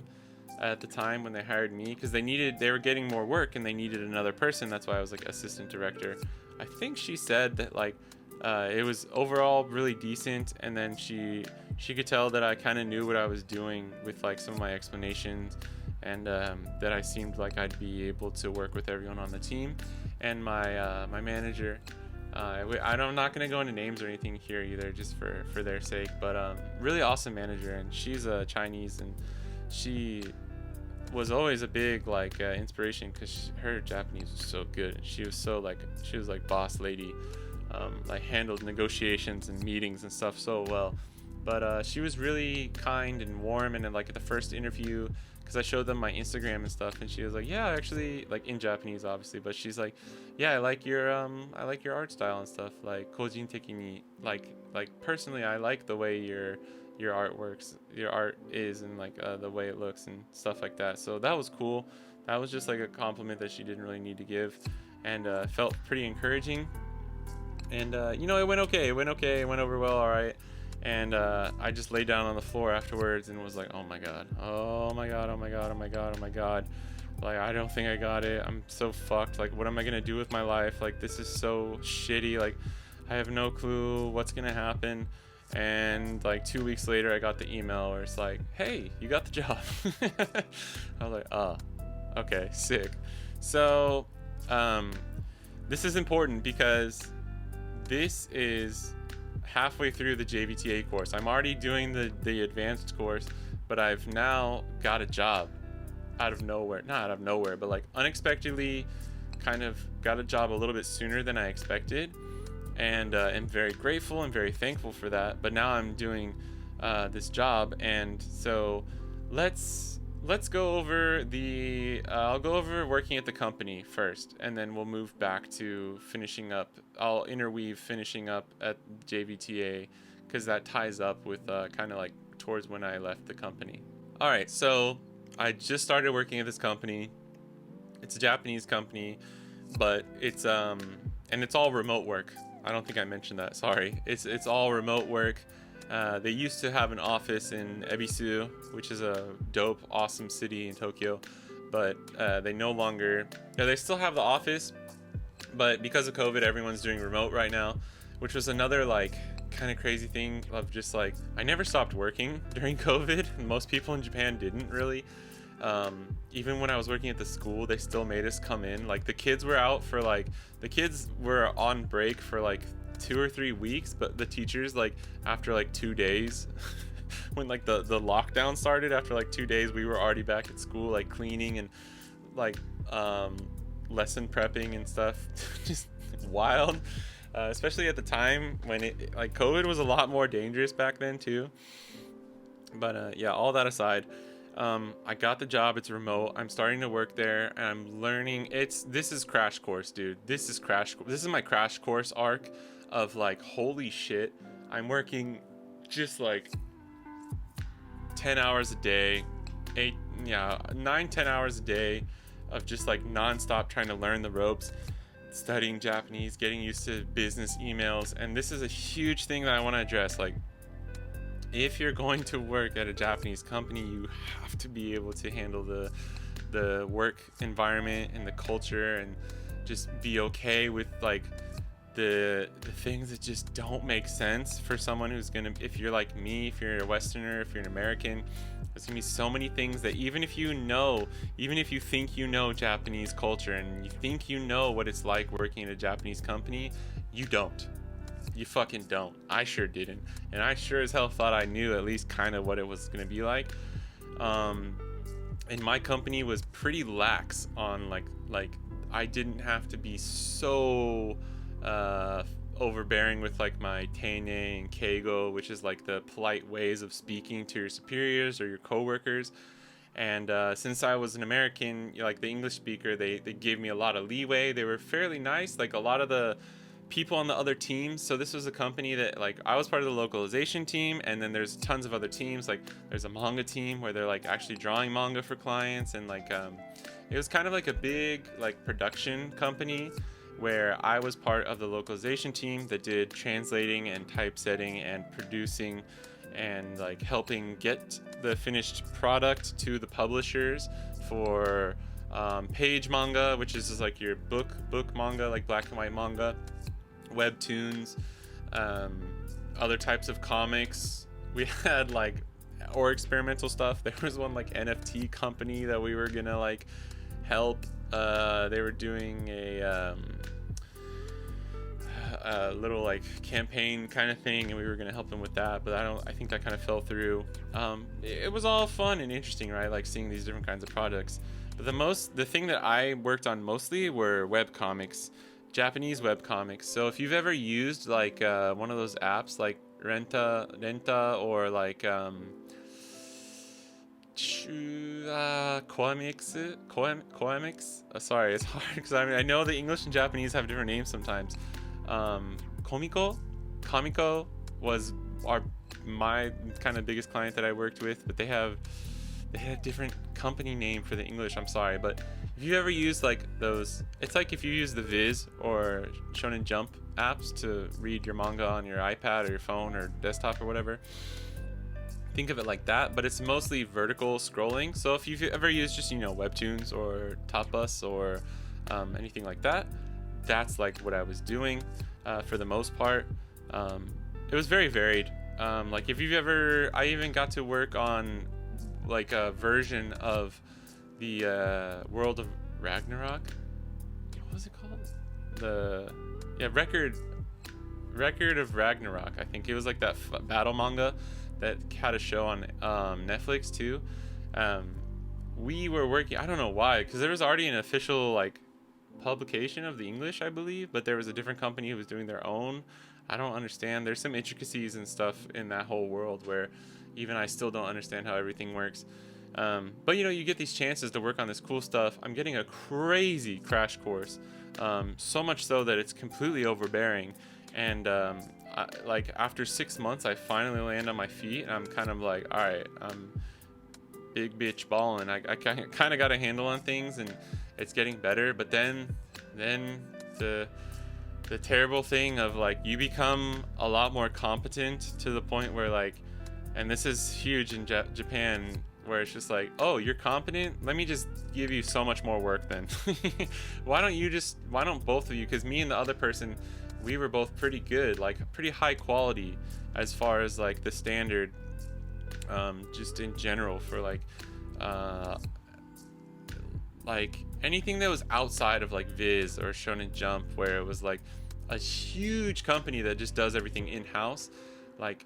[SPEAKER 2] at the time when they hired me, because they were getting more work and they needed another person. That's why I was like assistant director. I think she said that like it was overall really decent, and then she could tell that I kind of knew what I was doing with like some of my explanations, and that I seemed like I'd be able to work with everyone on the team. And my manager, I'm not going to go into names or anything here either, just for their sake, but really awesome manager, and she's Chinese, and she was always a big like inspiration because her Japanese was so good. She was like boss lady, like handled negotiations and meetings and stuff so well. But she was really kind and warm, and then like at the first interview, because I showed them my Instagram and stuff, and she was like, yeah, actually, like in Japanese obviously, but she's like, yeah, I like your art style and stuff, like kojin teki ni, like personally I like the way your art works, your art is, and like the way it looks and stuff like that. So that was cool. That was just like a compliment that she didn't really need to give, and felt pretty encouraging. And you know, it went okay, it went over well, all right. And I just laid down on the floor afterwards and was like, oh my god, like I don't think I got it. I'm so fucked. Like what am I gonna do with my life? Like this is so shitty. Like I have no clue what's gonna happen. And like 2 weeks later I got the email where it's like, hey, you got the job. I was like, oh, okay, sick. So this is important because this is halfway through the JVTA course. I'm already doing the advanced course, but I've now got a job out of nowhere. Not out of nowhere, but like unexpectedly kind of got a job a little bit sooner than I expected. And I'm very grateful and very thankful for that. But now I'm doing this job. And so let's go over the I'll go over working at the company first, and then we'll move back to finishing up. I'll interweave finishing up at JVTA, because that ties up with kind of like towards when I left the company. All right, so I just started working at this company. It's a Japanese company, but it's and it's all remote work. I don't think I mentioned that. Sorry. It's all remote work. They used to have an office in Ebisu, which is a dope, awesome city in Tokyo, but they no longer. They still have the office, but because of COVID, everyone's doing remote right now, which was another like kind of crazy thing of just like I never stopped working during COVID. Most people in Japan didn't really. Even when I was working at the school, they still made us come in. Like the kids were on break for like 2 or 3 weeks, but the teachers, like after like 2 days, when like the lockdown started, after like 2 days, we were already back at school, like cleaning and like lesson prepping and stuff. Just wild. Especially at the time when it like COVID was a lot more dangerous back then too. But yeah, all that aside, I got the job. It's remote. I'm starting to work there, and I'm learning. This is crash course, dude. This is my crash course arc of like, holy shit. I'm working just like 10 hours a day, 9-10 hours a day of just like nonstop trying to learn the ropes, studying Japanese, getting used to business emails. And this is a huge thing that I want to address. Like, if you're going to work at a Japanese company, you have to be able to handle the work environment and the culture, and just be okay with like the things that just don't make sense for someone who's gonna, if you're like me, if you're a Westerner, if you're an American, there's gonna be so many things that even if you think you know Japanese culture and you think you know what it's like working in a Japanese company, you don't. You fucking don't. I sure didn't. And I sure as hell thought I knew at least kind of what it was going to be like. And my company was pretty lax on like I didn't have to be so overbearing with like my teine and keigo, which is like the polite ways of speaking to your superiors or your coworkers. And since I was an American, like the English speaker, they gave me a lot of leeway. They were fairly nice. Like a lot of the people on the other teams. So this was a company that like I was part of the localization team, and then there's tons of other teams. Like there's a manga team where they're like actually drawing manga for clients, and like it was kind of like a big like production company where I was part of the localization team that did translating and typesetting and producing and like helping get the finished product to the publishers for page manga, which is just like your book manga, like black and white manga, webtoons, other types of comics. We had like or experimental stuff. There was one like NFT company that we were gonna like help. They were doing a little like campaign kind of thing, and we were gonna help them with that, but I think that kind of fell through. It was all fun and interesting, right? Like seeing these different kinds of projects. But the thing that I worked on mostly were webcomics, Japanese webcomics. So if you've ever used like one of those apps like Renta or like Koemix. Sorry, it's hard because I know the English and Japanese have different names sometimes. Comico was my kind of biggest client that I worked with, but they had a different company name for the English. I'm sorry, but if you ever use like those, it's like if you use the Viz or Shonen Jump apps to read your manga on your iPad or your phone or desktop or whatever. Think of it like that, but it's mostly vertical scrolling. So if you've ever used just, Webtoons or Tapas or anything like that, that's like what I was doing for the most part. It was very varied. Like if you've ever, I even got to work on like a version of the World of Ragnarok. What was it called? Record of Ragnarok. I think it was like that battle manga that had a show on Netflix too. We were working, I don't know why, because there was already an official like publication of the English, I believe, but there was a different company who was doing their own. I don't understand. There's some intricacies and stuff in that whole world where even I still don't understand how everything works. But you know, you get these chances to work on this cool stuff. I'm getting a crazy crash course, so much so that it's completely overbearing. And like after 6 months, I finally land on my feet, and I'm kind of like, all right, I'm big bitch balling. I kind of got a handle on things, and it's getting better. But then the terrible thing of like you become a lot more competent to the point where like, and this is huge in Japan, where it's just like, oh, you're competent, let me just give you so much more work then. Why don't both of you, because me and the other person, we were both pretty good, like pretty high quality as far as like the standard, just in general for like anything that was outside of like Viz or Shonen Jump, where it was like a huge company that just does everything in-house, like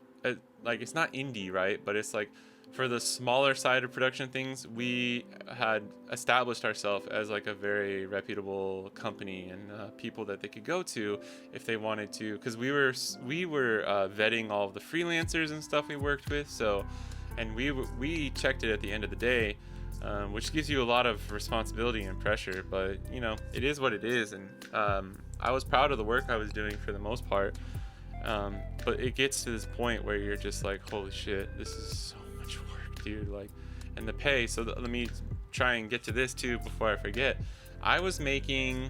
[SPEAKER 2] it's not indie, right? But it's like for the smaller side of production things, we had established ourselves as like a very reputable company, and people that they could go to if they wanted to, because we were vetting all of the freelancers and stuff we worked with. So, and we checked it at the end of the day, which gives you a lot of responsibility and pressure, but you know, it is what it is. And I was proud of the work I was doing for the most part, but it gets to this point where you're just like, holy shit, this is so much work, dude. Like, and the pay. So let me try and get to this too before I forget. I was making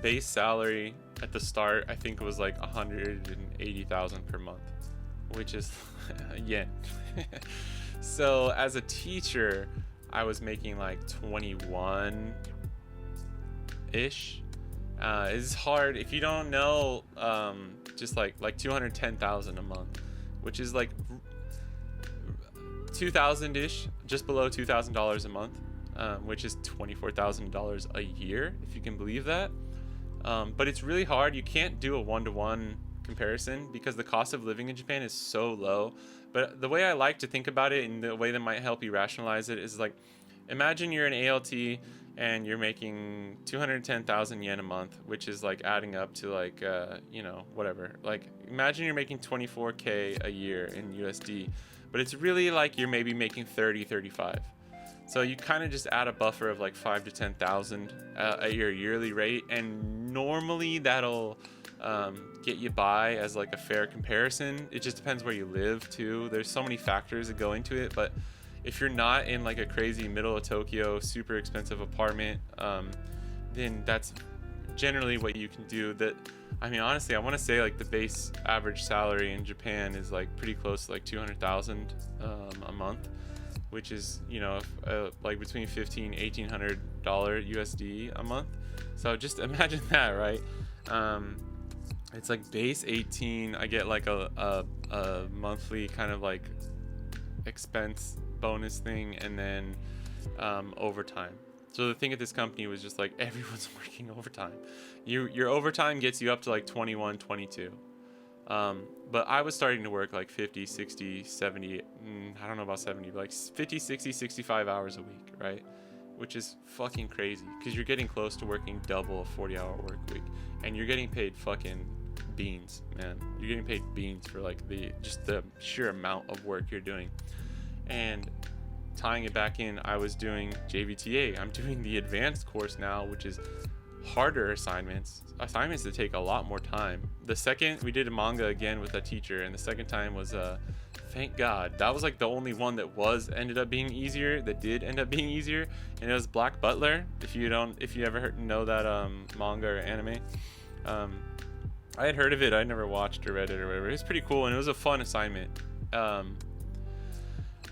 [SPEAKER 2] base salary at the start, I think it was like 180,000 per month, which is yen. So as a teacher, I was making like 21 ish. It's hard if you don't know, just like 210,000 a month, which is like 2,000 ish, just below $2,000 a month, which is $24,000 a year, if you can believe that. But it's really hard. You can't do a one-to-one comparison because the cost of living in Japan is so low. But the way I like to think about it, and the way that might help you rationalize it, is like, imagine you're an ALT and you're making 210,000 yen a month, which is like adding up to like, you know, whatever. Like, imagine you're making 24K a year in USD, but it's really like you're maybe making 30, 35. So you kind of just add a buffer of like 5 to 10,000 at your yearly rate, and normally that'll get you by as like a fair comparison. It just depends where you live too. There's so many factors that go into it, but if you're not in like a crazy middle of Tokyo, super expensive apartment, then that's generally what you can do. That, I mean, honestly, I want to say like the base average salary in Japan is like pretty close to like 200,000 a month, which is, you know, like between $1,500 and $1,800 USD a month. So just imagine that, right? It's like base 18. I get like a monthly kind of like expense bonus thing, and then overtime. So the thing at this company was just like everyone's working overtime. Your overtime gets you up to like 21, 22. But I was starting to work like 50, 60, 70, I don't know about 70, but like 50, 60, 65 hours a week, right? Which is fucking crazy, because you're getting close to working double a 40-hour work week, and you're getting paid fucking beans, man. You're getting paid beans for like the sheer amount of work you're doing. And tying it back in, I was doing JVTA. I'm doing the advanced course now, which is harder assignments that take a lot more time. The second we did a manga again with a teacher, and the second time was thank God, that was like the only one that ended up being easier, and it was Black Butler. If you ever know that manga or anime, I had heard of it, I never watched or read it or whatever. It was pretty cool, and it was a fun assignment.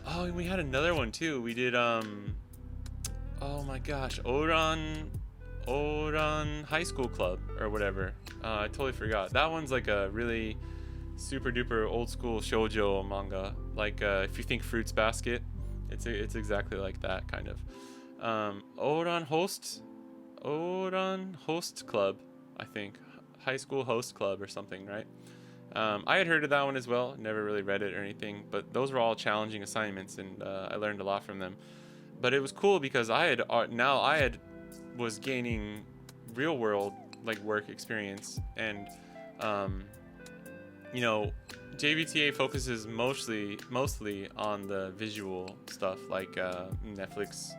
[SPEAKER 2] Oh, and we had another one too. We did oh my gosh, Oran High School Club or whatever. I totally forgot. That one's like a really super duper old school shoujo manga. Like if you think Fruits Basket, it's exactly like that kind of. Oran Host Club, I think. High School Host Club or something, right? I had heard of that one as well. Never really read it or anything, but those were all challenging assignments, and I learned a lot from them. But it was cool because I was gaining real world like work experience, and you know, JVTA focuses mostly on the visual stuff, like Netflix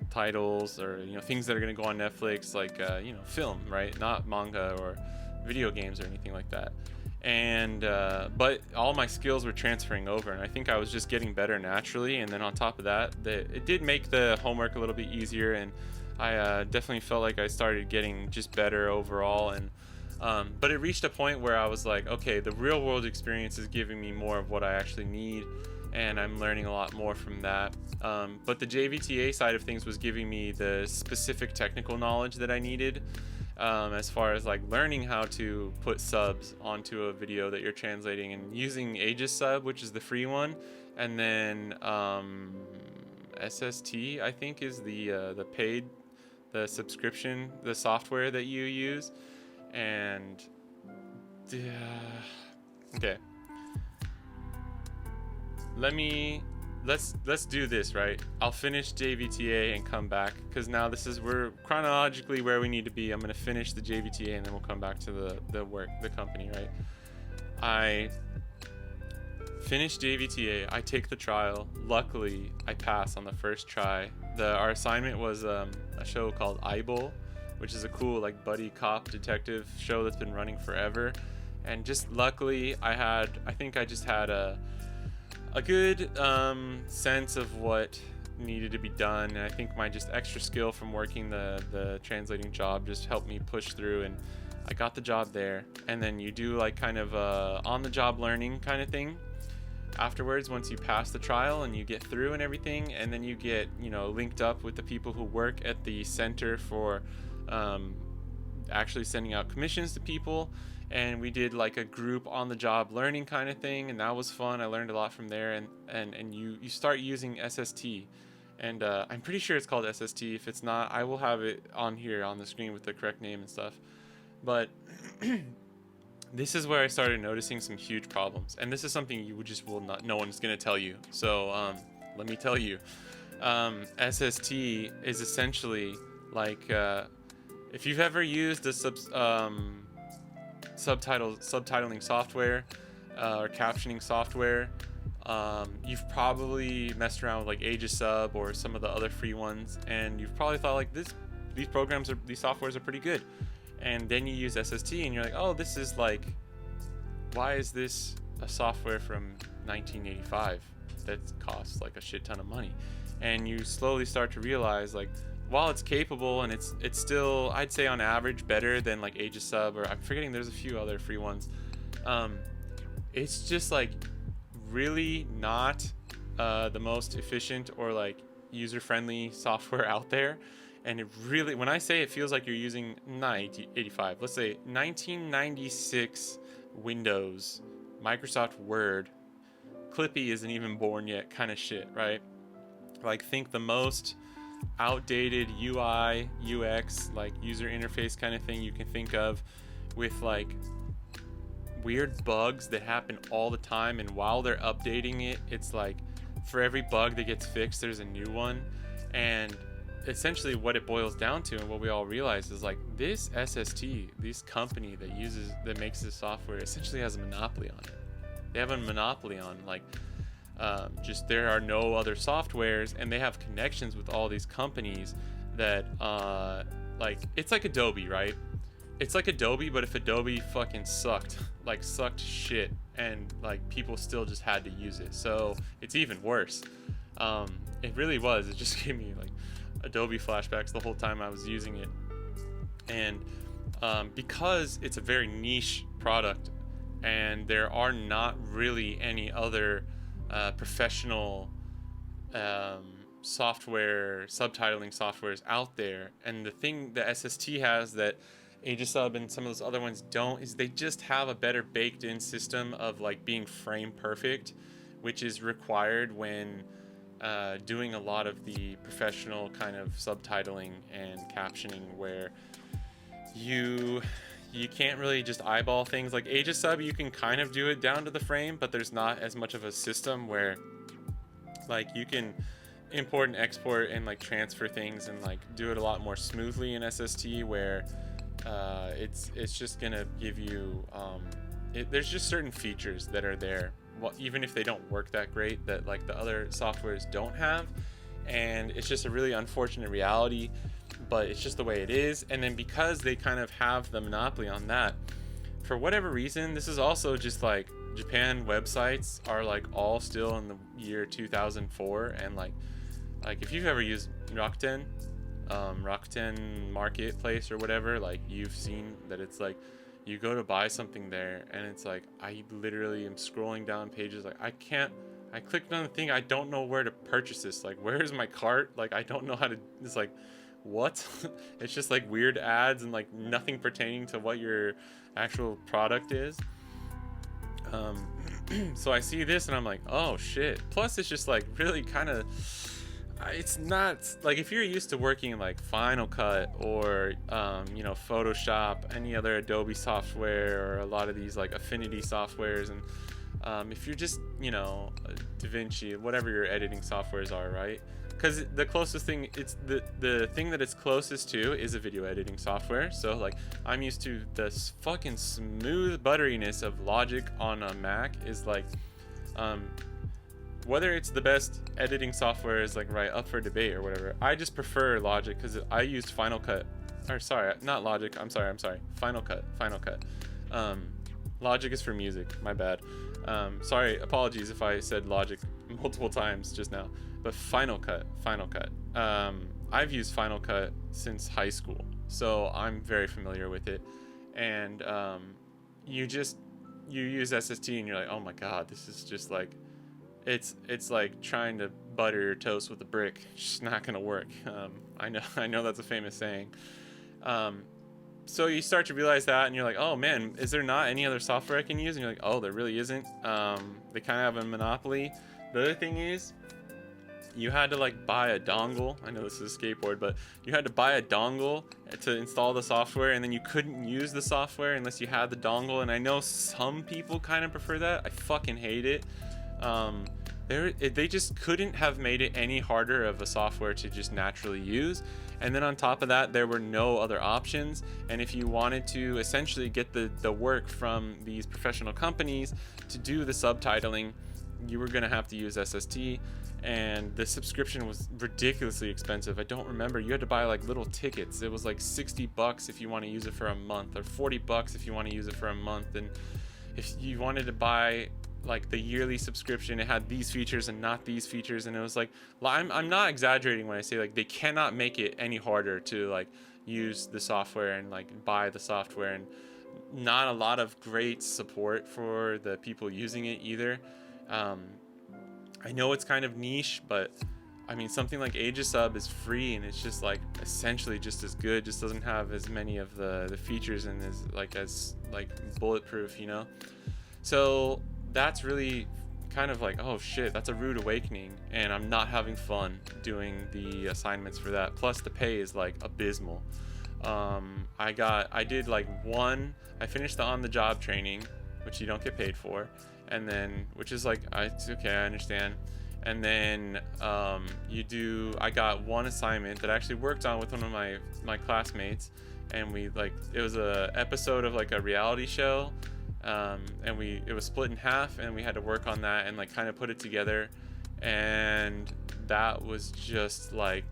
[SPEAKER 2] titles, or things that are going to go on Netflix, like film, right? Not manga or video games or anything like that. And but all my skills were transferring over, and I think I was just getting better naturally. And then on top of that, it did make the homework a little bit easier, and I definitely felt like I started getting just better overall. And but it reached a point where I was like, okay, the real world experience is giving me more of what I actually need, and I'm learning a lot more from that. But the JVTA side of things was giving me the specific technical knowledge that I needed, as far as like learning how to put subs onto a video that you're translating, and using Aegis Sub, which is the free one, and then SST, I think, is the paid, the subscription, the software that you use. And okay, let's do this, right? I'll finish JVTA and come back, because now we're chronologically where we need to be. I'm gonna finish the JVTA and then we'll come back to the company, right? I finish JVTA, I take the trial. Luckily, I pass on the first try. Our assignment was a show called Eyeball, which is a cool like buddy cop detective show that's been running forever. And just luckily, I think I just had a good sense of what needed to be done, and I think my just extra skill from working the translating job just helped me push through, and I got the job there. And then you do like kind of on the job learning kind of thing afterwards, once you pass the trial and you get through and everything, and then you get linked up with the people who work at the center for actually sending out commissions to people. And we did like a group on the job learning kind of thing, and that was fun. I learned a lot from there. And you start using SST, and I'm pretty sure it's called SST. If it's not, I will have it on here on the screen with the correct name and stuff. But this is where I started noticing some huge problems, and this is something you just will not, no one's going to tell you. So let me tell you. SST is essentially like if you've ever used a subtitling software or captioning software, you've probably messed around with like Aegis Sub or some of the other free ones, and you've probably thought like these softwares are pretty good. And then you use SST and you're like, oh, this is like, why is this a software from 1985 that costs like a shit ton of money? And you slowly start to realize, like, while it's capable and it's still, I'd say on average, better than like Aegis Sub, or I'm forgetting there's a few other free ones. It's just like really not the most efficient or like user-friendly software out there. And it really, when I say it feels like you're using 85, let's say 1996 Windows, Microsoft Word, Clippy isn't even born yet kind of shit, right? Like, think the most outdated UI, UX, like user interface kind of thing you can think of, with like weird bugs that happen all the time. And while they're updating it, it's like for every bug that gets fixed, there's a new one. And essentially what it boils down to, and what we all realize, is like this SST, this company that makes this software, essentially has a monopoly on it. They have a monopoly on like just there are no other softwares, and they have connections with all these companies that like, it's like Adobe, right? It's like Adobe, but if Adobe fucking sucked shit, and like people still just had to use it. So it's even worse. It really was. It just gave me like Adobe flashbacks the whole time I was using it. And because it's a very niche product, and there are not really any other professional software, subtitling softwares out there, and the thing that SST has that Aegis Sub and some of those other ones don't, is they just have a better baked in system of like being frame perfect, which is required when doing a lot of the professional kind of subtitling and captioning, where you can't really just eyeball things. Like Aegis Sub, you can kind of do it down to the frame, but there's not as much of a system where like you can import and export and like transfer things and like do it a lot more smoothly in SST, where it's just gonna give you there's just certain features that are there, well, even if they don't work that great, that like the other softwares don't have, and it's just a really unfortunate reality, but it's just the way it is. And then because they kind of have the monopoly on that, for whatever reason, this is also just like Japan websites are like all still in the year 2004, and like if you've ever used Rakuten Marketplace or whatever, like you've seen that it's like you go to buy something there and it's like I literally am scrolling down pages like I clicked on the thing, I don't know where to purchase this, like where's my cart, like I don't know how to, it's like what it's just like weird ads and like nothing pertaining to what your actual product is. So I see this and I'm like, oh shit. Plus it's just like really kind of, it's not like if you're used to working in like Final Cut or Photoshop, any other Adobe software, or a lot of these like Affinity softwares, and if you're just DaVinci, whatever your editing softwares are, right? Because the closest thing, it's the thing that it's closest to is a video editing software. So like I'm used to the fucking smooth butteriness of Logic on a Mac is like, whether it's the best editing software is like right up for debate or whatever. I just prefer Logic because I used Final Cut, or sorry, not Logic. I'm sorry, Final Cut. Logic is for music. My bad. Sorry, apologies if I said Logic multiple times just now. But Final Cut. I've used Final Cut since high school, so I'm very familiar with it. And you use SST and you're like, oh my god, this is just like, it's like trying to butter your toast with a brick. It's just not gonna work. I know that's a famous saying. So you start to realize that, and you're like, oh man, is there not any other software I can use? And you're like, oh, there really isn't. They kind of have a monopoly. The other thing is, you had to like buy a dongle. I know this is a skateboard, but you had to buy a dongle to install the software, and then you couldn't use the software unless you had the dongle. And I know some people kind of prefer that. I fucking hate it. They just couldn't have made it any harder of a software to just naturally use. And then on top of that, there were no other options. And if you wanted to essentially get the work from these professional companies to do the subtitling, you were going to have to use SST. And the subscription was ridiculously expensive. I don't remember. You had to buy like little tickets. It was like $60 if you want to use it for a month, or $40 if you want to use it for a month. And if you wanted to buy like the yearly subscription, it had these features and not these features. And it was like, I'm not exaggerating when I say like they cannot make it any harder to like use the software and like buy the software. And not a lot of great support for the people using it either. I know it's kind of niche, but I mean, something like Aegisub is free and it's just like essentially just as good, just doesn't have as many of the features and is as bulletproof, So that's really kind of like, oh shit, that's a rude awakening, and I'm not having fun doing the assignments for that. Plus the pay is like abysmal. I did like I finished the on-the-job training, which you don't get paid for. And then, which is like, it's okay, I understand. And then I got one assignment that I actually worked on with one of my classmates, and it was a episode of like a reality show, and it was split in half, and we had to work on that and like kind of put it together. And that was just like,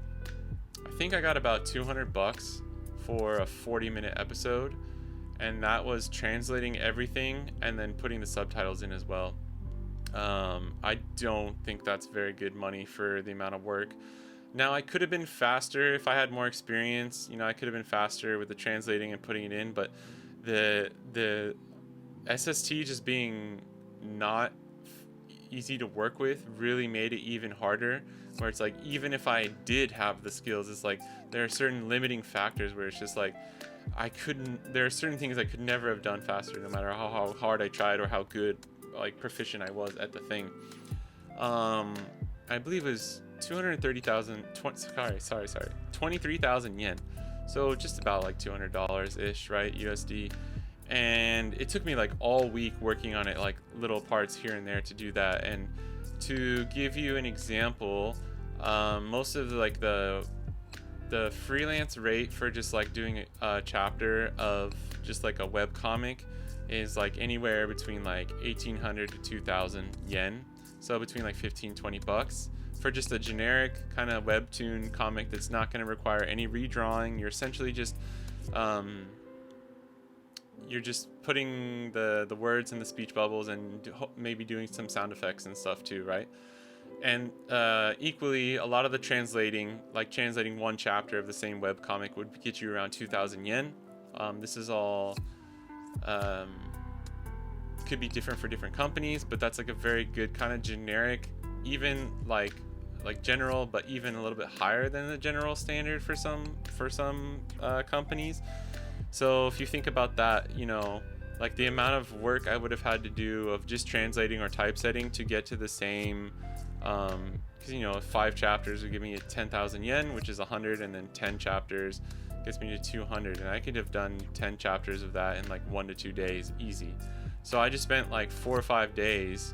[SPEAKER 2] I think I got about $200 for a 40-minute episode. And that was translating everything and then putting the subtitles in as well. I don't think that's very good money for the amount of work. Now, I could have been faster if I had more experience. I could have been faster with the translating and putting it in, but the SST just being not easy to work with really made it even harder, where it's like, even if I did have the skills, it's like there are certain limiting factors where it's just like, there are certain things I could never have done faster, no matter how hard I tried or how good, like, proficient I was at the thing. I believe it was 23,000 yen. So just about like $200-ish, right? USD. And it took me like all week working on it, like little parts here and there to do that. And to give you an example, most of the freelance rate for just like doing a chapter of just like a web comic is like anywhere between like 1,800 to 2,000 yen. So between like 15-20 bucks for just a generic kind of webtoon comic that's not going to require any redrawing. You're essentially just you're just putting the words in the speech bubbles and maybe doing some sound effects and stuff too, right? And equally, a lot of the translating, like translating one chapter of the same webcomic, would get you around 2,000 yen. This is all could be different for different companies, but that's like a very good kind of generic, even like general, but even a little bit higher than the general standard for some companies. So if you think about that, you know, like the amount of work I would have had to do of just translating or typesetting to get to the same, because you know 5 chapters would give me 10,000 yen, which is 100, and then 10 chapters gets me to 200, and I could have done 10 chapters of that in like 1 to 2 days easy. So I just spent like 4 or 5 days.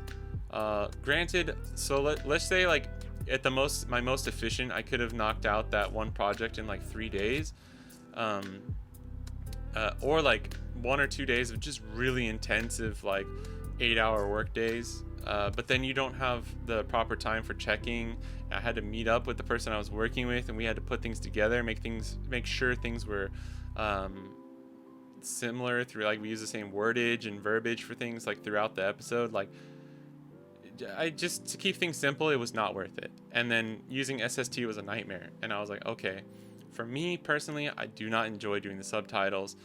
[SPEAKER 2] Granted, so let's say like at the my most efficient, I could have knocked out that one project in like 3 days, or like 1 or 2 days of just really intensive like 8-hour work days. But then you don't have the proper time for checking. I had to meet up with the person I was working with, and we had to put things together, make sure things were similar through, like we use the same wordage and verbiage for things like throughout the episode. Like I just, to keep things simple, it was not worth it. And then using SST was a nightmare, and I was like, okay, for me personally, I do not enjoy doing the subtitles.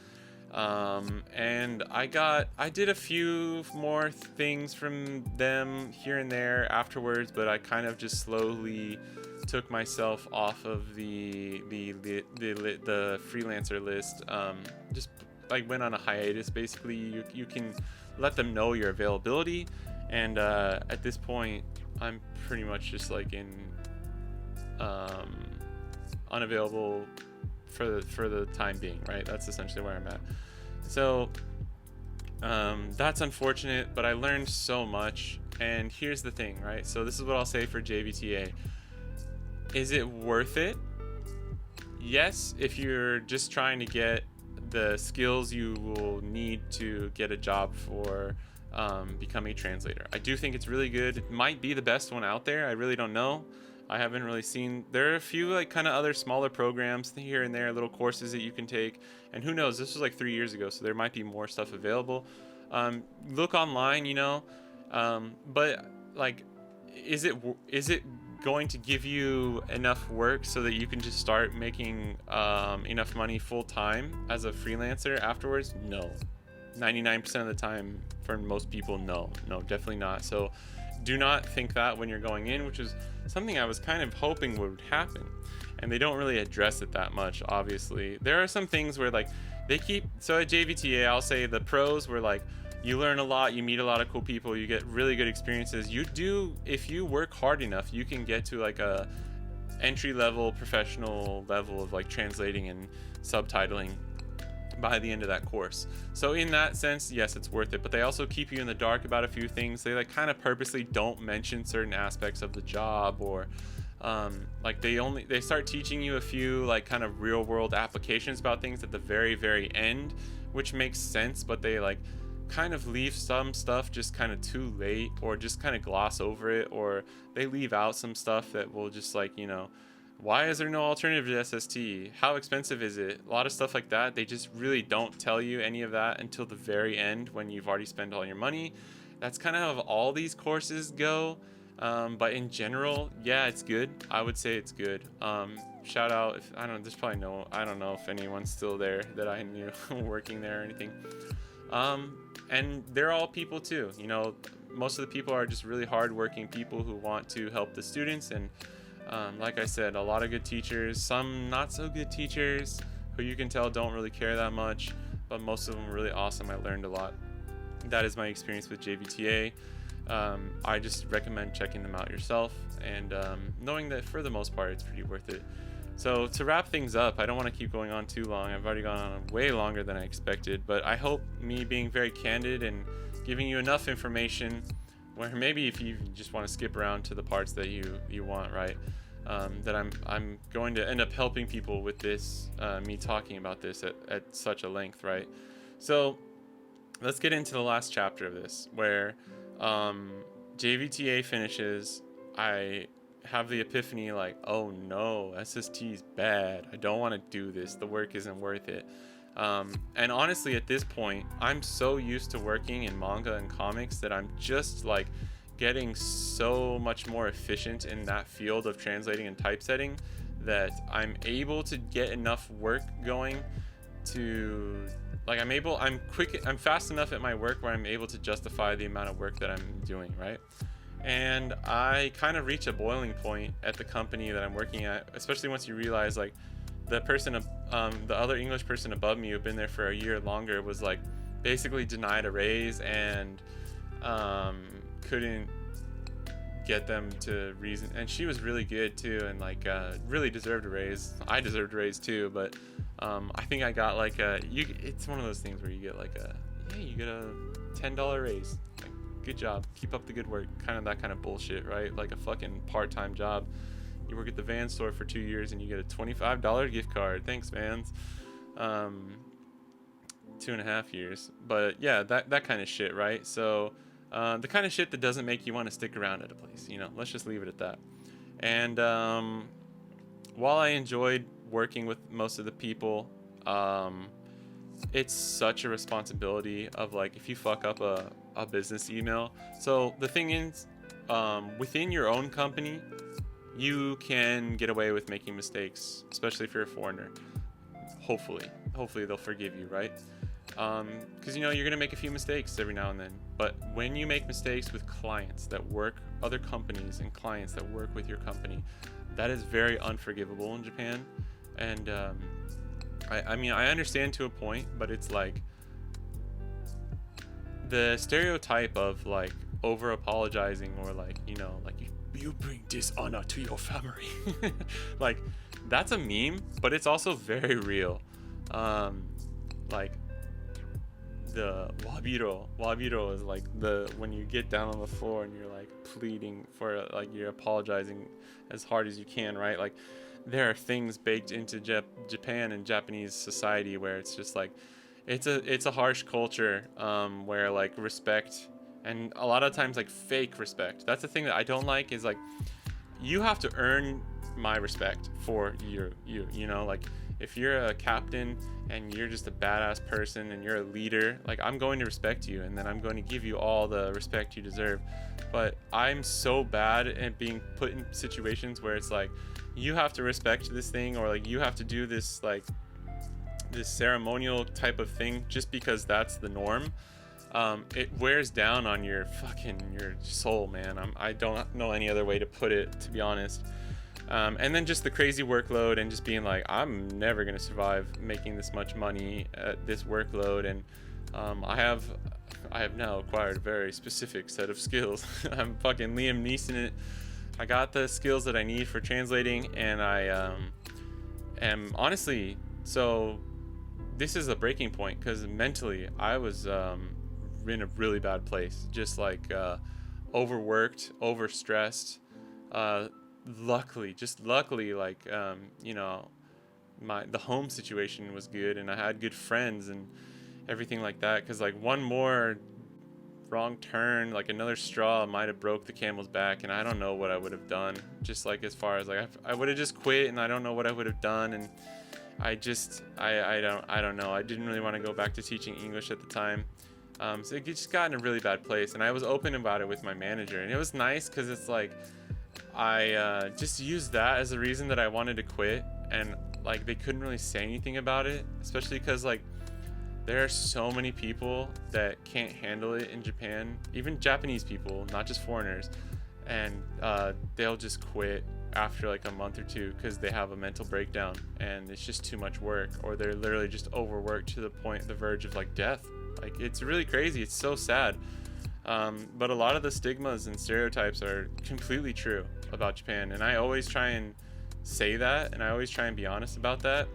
[SPEAKER 2] And I did a few more things from them here and there afterwards, but I kind of just slowly took myself off of the freelancer list. Just like went on a hiatus. Basically, you can let them know your availability, and at this point, I'm pretty much just like in unavailable for the time being, right? That's essentially where I'm at. So that's unfortunate, but I learned so much. And here's the thing, right? So this is what I'll say for JVTA. Is it worth it? Yes, if you're just trying to get the skills you will need to get a job for becoming a translator. I do think it's really good. It might be the best one out there. I really don't know. I haven't really seen. There are a few like kind of other smaller programs here and there, little courses that you can take. And who knows? This was like 3 years ago, so there might be more stuff available. Look online, you know. But like, is it going to give you enough work so that you can just start making enough money full time as a freelancer afterwards? No. 99% of the time, for most people, no, definitely not. So do not think that when you're going in, which is something I was kind of hoping would happen. And they don't really address it that much, obviously. There are some things where like so at JVTA, I'll say the pros were like, you learn a lot, you meet a lot of cool people, you get really good experiences. If you work hard enough, you can get to like a entry level, professional level of like translating and subtitling by the end of that course. So in that sense, yes, it's worth it. But they also keep you in the dark about a few things. They like kind of purposely don't mention certain aspects of the job, or like they start teaching you a few like kind of real world applications about things at the very, very end, which makes sense, but they like kind of leave some stuff just kind of too late, or just kind of gloss over it, or they leave out some stuff that will just like, you know, why is there no alternative to SST? How expensive is it? A lot of stuff like that. They just really don't tell you any of that until the very end when you've already spent all your money. That's kind of how all these courses go. But in general, yeah, it's good. I would say it's good. Shout out, I don't know if anyone's still there that I knew working there or anything. And they're all people too. You know, most of the people are just really hardworking people who want to help the students. And like I said, a lot of good teachers, some not so good teachers who you can tell don't really care that much, but most of them are really awesome. I learned a lot. That is my experience with JVTA. I just recommend checking them out yourself, and knowing that for the most part it's pretty worth it. So to wrap things up, I don't want to keep going on too long. I've already gone on way longer than I expected, but I hope me being very candid and giving you enough information where maybe if you just want to skip around to the parts that you want, right, that I'm going to end up helping people with this, me talking about this at such a length, right? So let's get into the last chapter of this, where JVTA finishes. I have the epiphany, like, oh no, SST's bad. I don't want to do this. The work isn't worth it. And honestly, at this point, I'm so used to working in manga and comics that I'm just like getting so much more efficient in that field of translating and typesetting that I'm able to get enough work going to, like, I'm fast enough at my work where I'm able to justify the amount of work that I'm doing, right? And I kind of reach a boiling point at the company that I'm working at, especially once you realize, like, the other English person above me who'd been there for a year longer was like basically denied a raise and couldn't get them to reason. And she was really good too, and like really deserved a raise. I deserved a raise too, but I think I got like it's one of those things where you get like you get a $10 raise. Like, good job, keep up the good work. Kind of that kind of bullshit, right? Like a fucking part-time job. You work at the van store for 2 years and you get a $25 gift card. Thanks, Vans. 2.5 years. But yeah, that kind of shit, right? So the kind of shit that doesn't make you want to stick around at a place, let's just leave it at that. And while I enjoyed working with most of the people, it's such a responsibility of, like, if you fuck up a business email. So the thing is, within your own company, you can get away with making mistakes, especially if you're a foreigner. Hopefully they'll forgive you, right? Because you're gonna make a few mistakes every now and then. But when you make mistakes with clients that work, other companies and clients that work with your company, that is very unforgivable in Japan. And I mean, I understand to a point, but it's like the stereotype of like over apologizing, or like you bring dishonor to your family. Like, that's a meme, but it's also very real. Like the wabiro is like when you get down on the floor and you're like pleading for, like, you're apologizing as hard as you can, right? Like, there are things baked into Japan and Japanese society where it's just like it's a harsh culture, where like respect, and a lot of times like fake respect. That's the thing that I don't like, is like you have to earn my respect for you. Like, if you're a captain and you're just a badass person and you're a leader, like, I'm going to respect you, and then I'm going to give you all the respect you deserve. But I'm so bad at being put in situations where it's like you have to respect this thing, or like you have to do this, like, this ceremonial type of thing just because that's the norm. It wears down on your soul, man. I don't know any other way to put it, to be honest. And then just the crazy workload, and just being like, I'm never gonna survive making this much money at this workload. And I have now acquired a very specific set of skills. I'm fucking Liam Neeson it. I got the skills that I need for translating, and I am honestly, so this is a breaking point, because mentally I was in a really bad place, just like overworked, overstressed. Luckily, like the home situation was good, and I had good friends and everything like that, because like one more wrong turn, like another straw, might have broke the camel's back, and I don't know what I would have done. Just like, as far as like I would have just quit, and I don't know what I would have done. And I don't know. I didn't really want to go back to teaching English at the time. So it just got in a really bad place, and I was open about it with my manager, and it was nice, because it's like I just used that as a reason that I wanted to quit, and like they couldn't really say anything about it, especially because like there are so many people that can't handle it in Japan, even Japanese people, not just foreigners, and they'll just quit after like a month or two because they have a mental breakdown and it's just too much work, or they're literally just overworked to the verge of like death. Like, it's really crazy. It's so sad. But a lot of the stigmas and stereotypes are completely true about Japan, and I always try and say that, and I always try and be honest about that.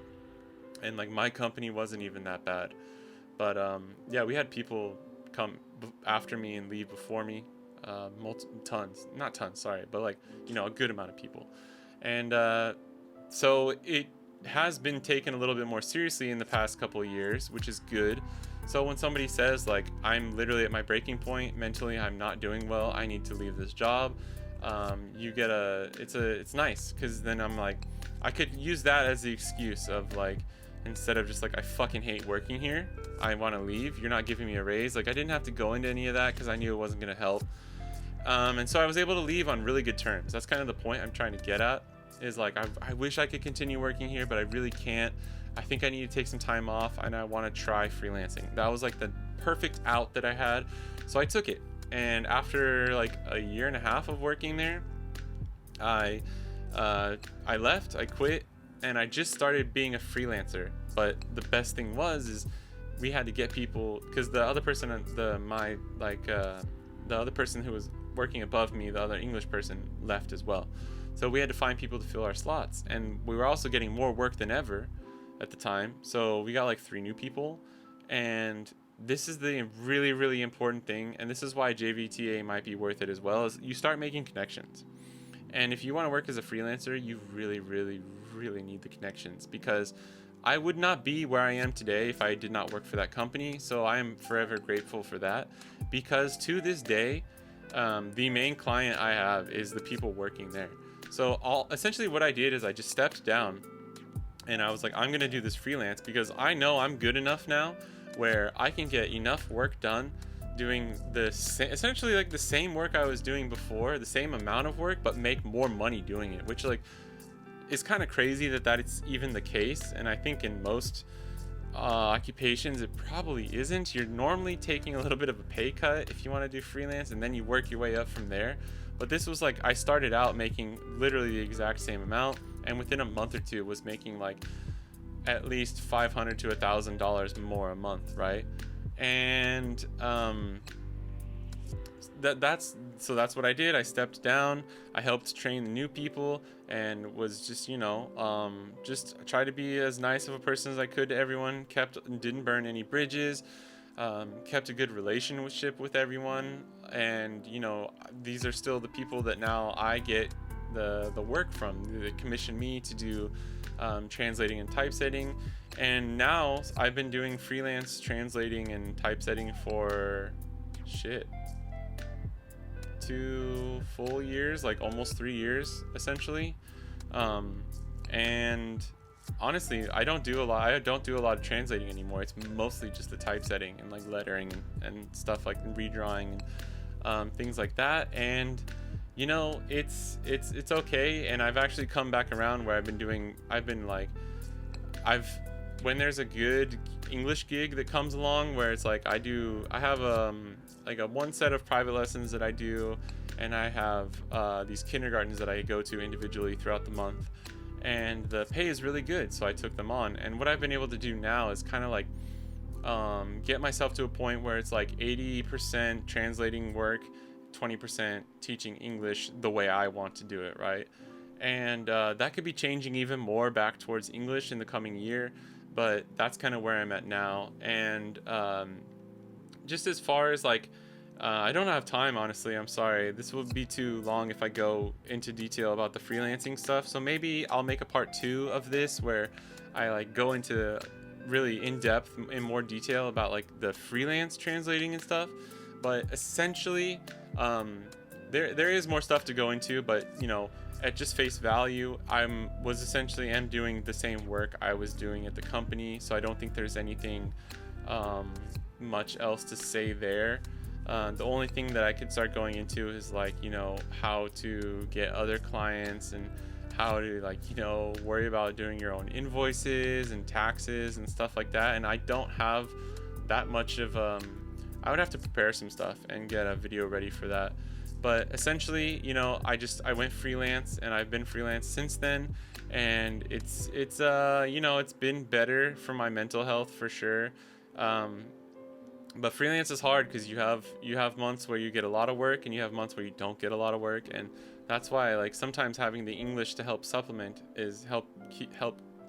[SPEAKER 2] And like, my company wasn't even that bad, but yeah, we had people come after me and leave before me, not tons, sorry, but like, a good amount of people. And so it has been taken a little bit more seriously in the past couple of years, which is good. So when somebody says like, I'm literally at my breaking point mentally, I'm not doing well, I need to leave this job, you get it's nice, because then I'm like, I could use that as the excuse of like, instead of just like, I fucking hate working here, I want to leave, you're not giving me a raise. Like, I didn't have to go into any of that because I knew it wasn't going to help. And so I was able to leave on really good terms. That's kind of the point I'm trying to get at, is like, I wish I could continue working here, but I really can't. I think I need to take some time off, and I want to try freelancing. That was like the perfect out that I had. So I took it. And after like a year and a half of working there, I left, I quit, and I just started being a freelancer. But the best thing is we had to get people, because the other person, the other person who was working above me, the other English person, left as well. So we had to find people to fill our slots, and we were also getting more work than ever at the time. So we got like 3 new people, and this is the really, really important thing, and this is why JVTA might be worth it as well, is you start making connections. And if you want to work as a freelancer, you really, really, really need the connections, because I would not be where I am today if I did not work for that company. So I am forever grateful for that, because to this day, the main client I have is the people working there. So essentially what I did is I just stepped down, and I was like, I'm going to do this freelance, because I know I'm good enough now where I can get enough work done doing essentially like the same work I was doing before, the same amount of work, but make more money doing it, which like is kind of crazy that it's even the case. And I think in most occupations it probably isn't. You're normally taking a little bit of a pay cut if you want to do freelance, and then you work your way up from there. But this was like, I started out making literally the exact same amount, and within a month or two was making like at least $500 to $1,000 more a month, right? And that's what I did. I stepped down, I helped train the new people, and was just, just try to be as nice of a person as I could to everyone, didn't burn any bridges, kept a good relationship with everyone. And these are still the people that now I get the work from. They commission me to do translating and typesetting, and now I've been doing freelance translating and typesetting for 2 full years, like almost 3 years essentially. And honestly, I don't do a lot of translating anymore. It's mostly just the typesetting and like lettering and stuff, like redrawing and things like that. And it's okay. And I've actually come back around where when there's a good English gig that comes along, where it's like I have like a one set of private lessons that I do, and I have these kindergartens that I go to individually throughout the month, and the pay is really good, so I took them on. And what I've been able to do now is kind of like get myself to a point where it's like 80% translating work, 20% teaching English the way I want to do it, right? And that could be changing even more back towards English in the coming year, but that's kind of where I'm at now. And just as far as like, I don't have time, honestly. I'm sorry. This will be too long if I go into detail about the freelancing stuff. So maybe I'll make a part 2 of this where I like go into really in depth in more detail about like the freelance translating and stuff. But essentially, there is more stuff to go into, but at just face value, am doing the same work I was doing at the company. So I don't think there's anything much else to say there. The only thing that I could start going into is like, how to get other clients, and how to like, worry about doing your own invoices and taxes and stuff like that. And I don't have that much of, I would have to prepare some stuff and get a video ready for that. But essentially, I went freelance, and I've been freelance since then. And it's been better for my mental health for sure. But freelance is hard because you have months where you get a lot of work, and you have months where you don't get a lot of work. And that's why like sometimes having the English to help supplement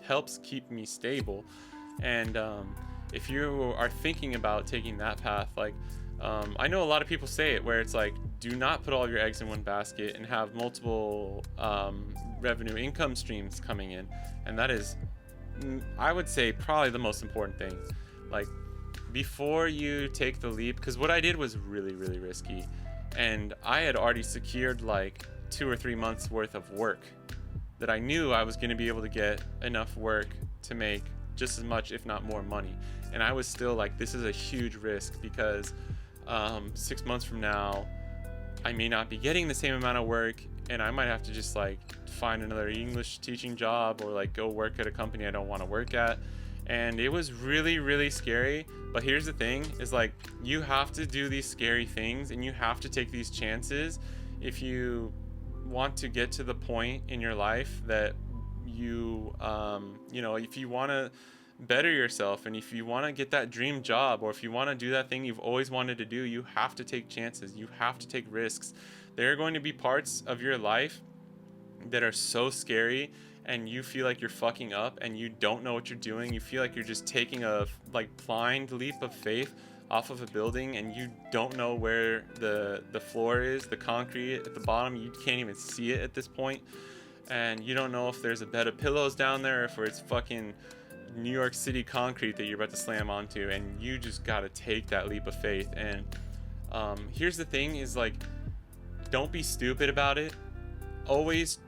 [SPEAKER 2] helps keep me stable. And if you are thinking about taking that path, like I know a lot of people say it, where it's like, do not put all your eggs in one basket and have multiple revenue income streams coming in. And that is, I would say, probably the most important thing. Like, before you take the leap, because what I did was really, really risky, and I had already secured like 2 or 3 months worth of work that I knew I was going to be able to get enough work to make just as much, if not more money. And I was still like, this is a huge risk, because 6 months from now, I may not be getting the same amount of work, and I might have to just like find another English teaching job, or like go work at a company I don't want to work at. And it was really, really scary. But here's the thing, is like, you have to do these scary things, and you have to take these chances if you want to get to the point in your life that you if you want to better yourself, and if you want to get that dream job, or if you want to do that thing you've always wanted to do, you have to take chances. You have to take risks. There are going to be parts of your life that are so scary, and you feel like you're fucking up, and you don't know what you're doing. You feel like you're just taking a like blind leap of faith off of a building, and you don't know where the floor is, the concrete at the bottom. You can't even see it at this point, and you don't know if there's a bed of pillows down there, or if it's fucking New York City concrete that you're about to slam onto, and you just gotta take that leap of faith. And here's the thing, is like, don't be stupid about it. Always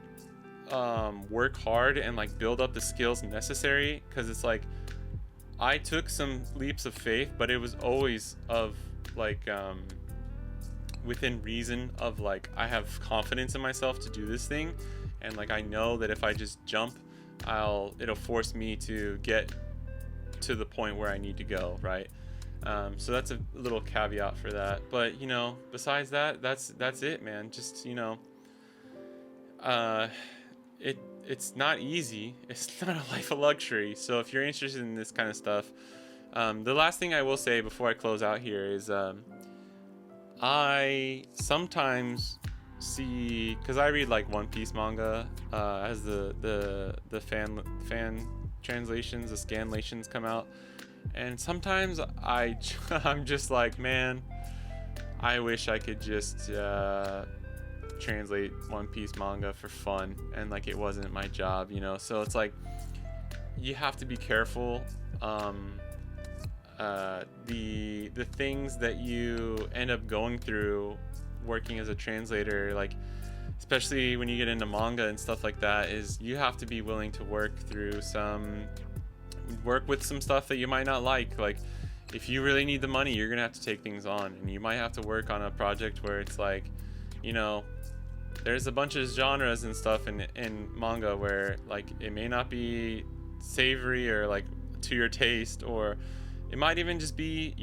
[SPEAKER 2] work hard and like build up the skills necessary, because it's like, I took some leaps of faith, but it was always of like within reason, of like, I have confidence in myself to do this thing, and like, I know that if I just jump, it'll force me to get to the point where I need to go, right? So that's a little caveat for that. But besides that, that's it, man. Just it's not easy. It's not a life of luxury. So if you're interested in this kind of stuff, the last thing I will say before I close out here is I sometimes see, because I read like One Piece manga as the fan translations, the scanlations come out, and sometimes I'm just like, man, I wish I could just translate One Piece manga for fun, and like, it wasn't my job, so it's like, you have to be careful. The things that you end up going through working as a translator, like especially when you get into manga and stuff like that, is you have to be willing to work with some stuff that you might not like. Like, if you really need the money, you're gonna have to take things on, and you might have to work on a project where it's like, there's a bunch of genres and stuff in manga where like, it may not be savory or like to your taste, or it might even just be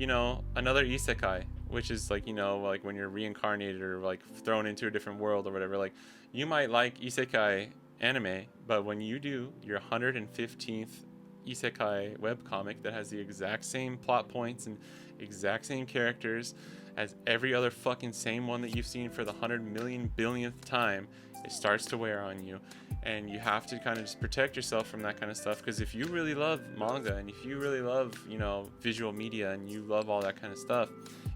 [SPEAKER 2] another isekai, which is like like when you're reincarnated or like thrown into a different world or whatever. Like, you might like isekai anime, but when you do your 115th isekai webcomic that has the exact same plot points and exact same characters as every other fucking same one that you've seen for the 100 million billionth time, it starts to wear on you. And you have to kind of just protect yourself from that kind of stuff, because if you really love manga, and if you really love visual media, and you love all that kind of stuff,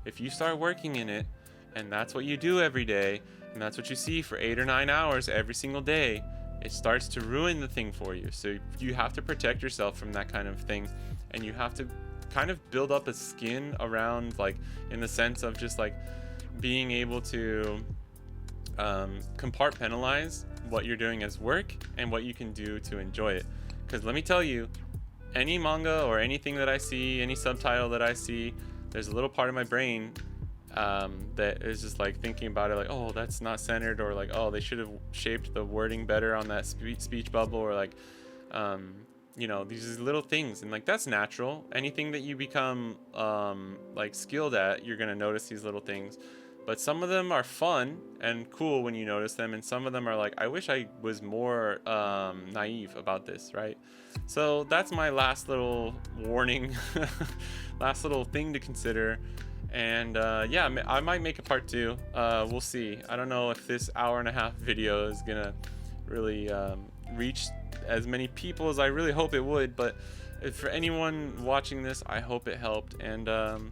[SPEAKER 2] if you start working in it, and that's what you do every day, and that's what you see for 8 or 9 hours every single day, it starts to ruin the thing for you. So you have to protect yourself from that kind of thing, and you have to kind of build up a skin around, like, in the sense of just like being able to compartmentalize what you're doing as work and what you can do to enjoy it. Because let me tell you, any manga or anything that I see, any subtitle that I see, there's a little part of my brain that is just like thinking about it, like, oh, that's not centered, or like, oh, they should have shaped the wording better on that speech bubble, or like these little things. And like, that's natural. Anything that you become like skilled at, you're gonna notice these little things. But some of them are fun and cool when you notice them, and some of them are like, I wish I was more naive about this, right? So that's my last little warning, last little thing to consider. And yeah, I might make a part 2. We'll see. I don't know if this hour-and-a-half video is gonna really reach as many people as I really hope it would. But for anyone watching this, I hope it helped. And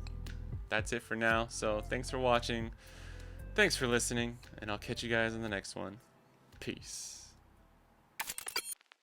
[SPEAKER 2] that's it for now. So thanks for watching. Thanks for listening. And I'll catch you guys in the next one. Peace.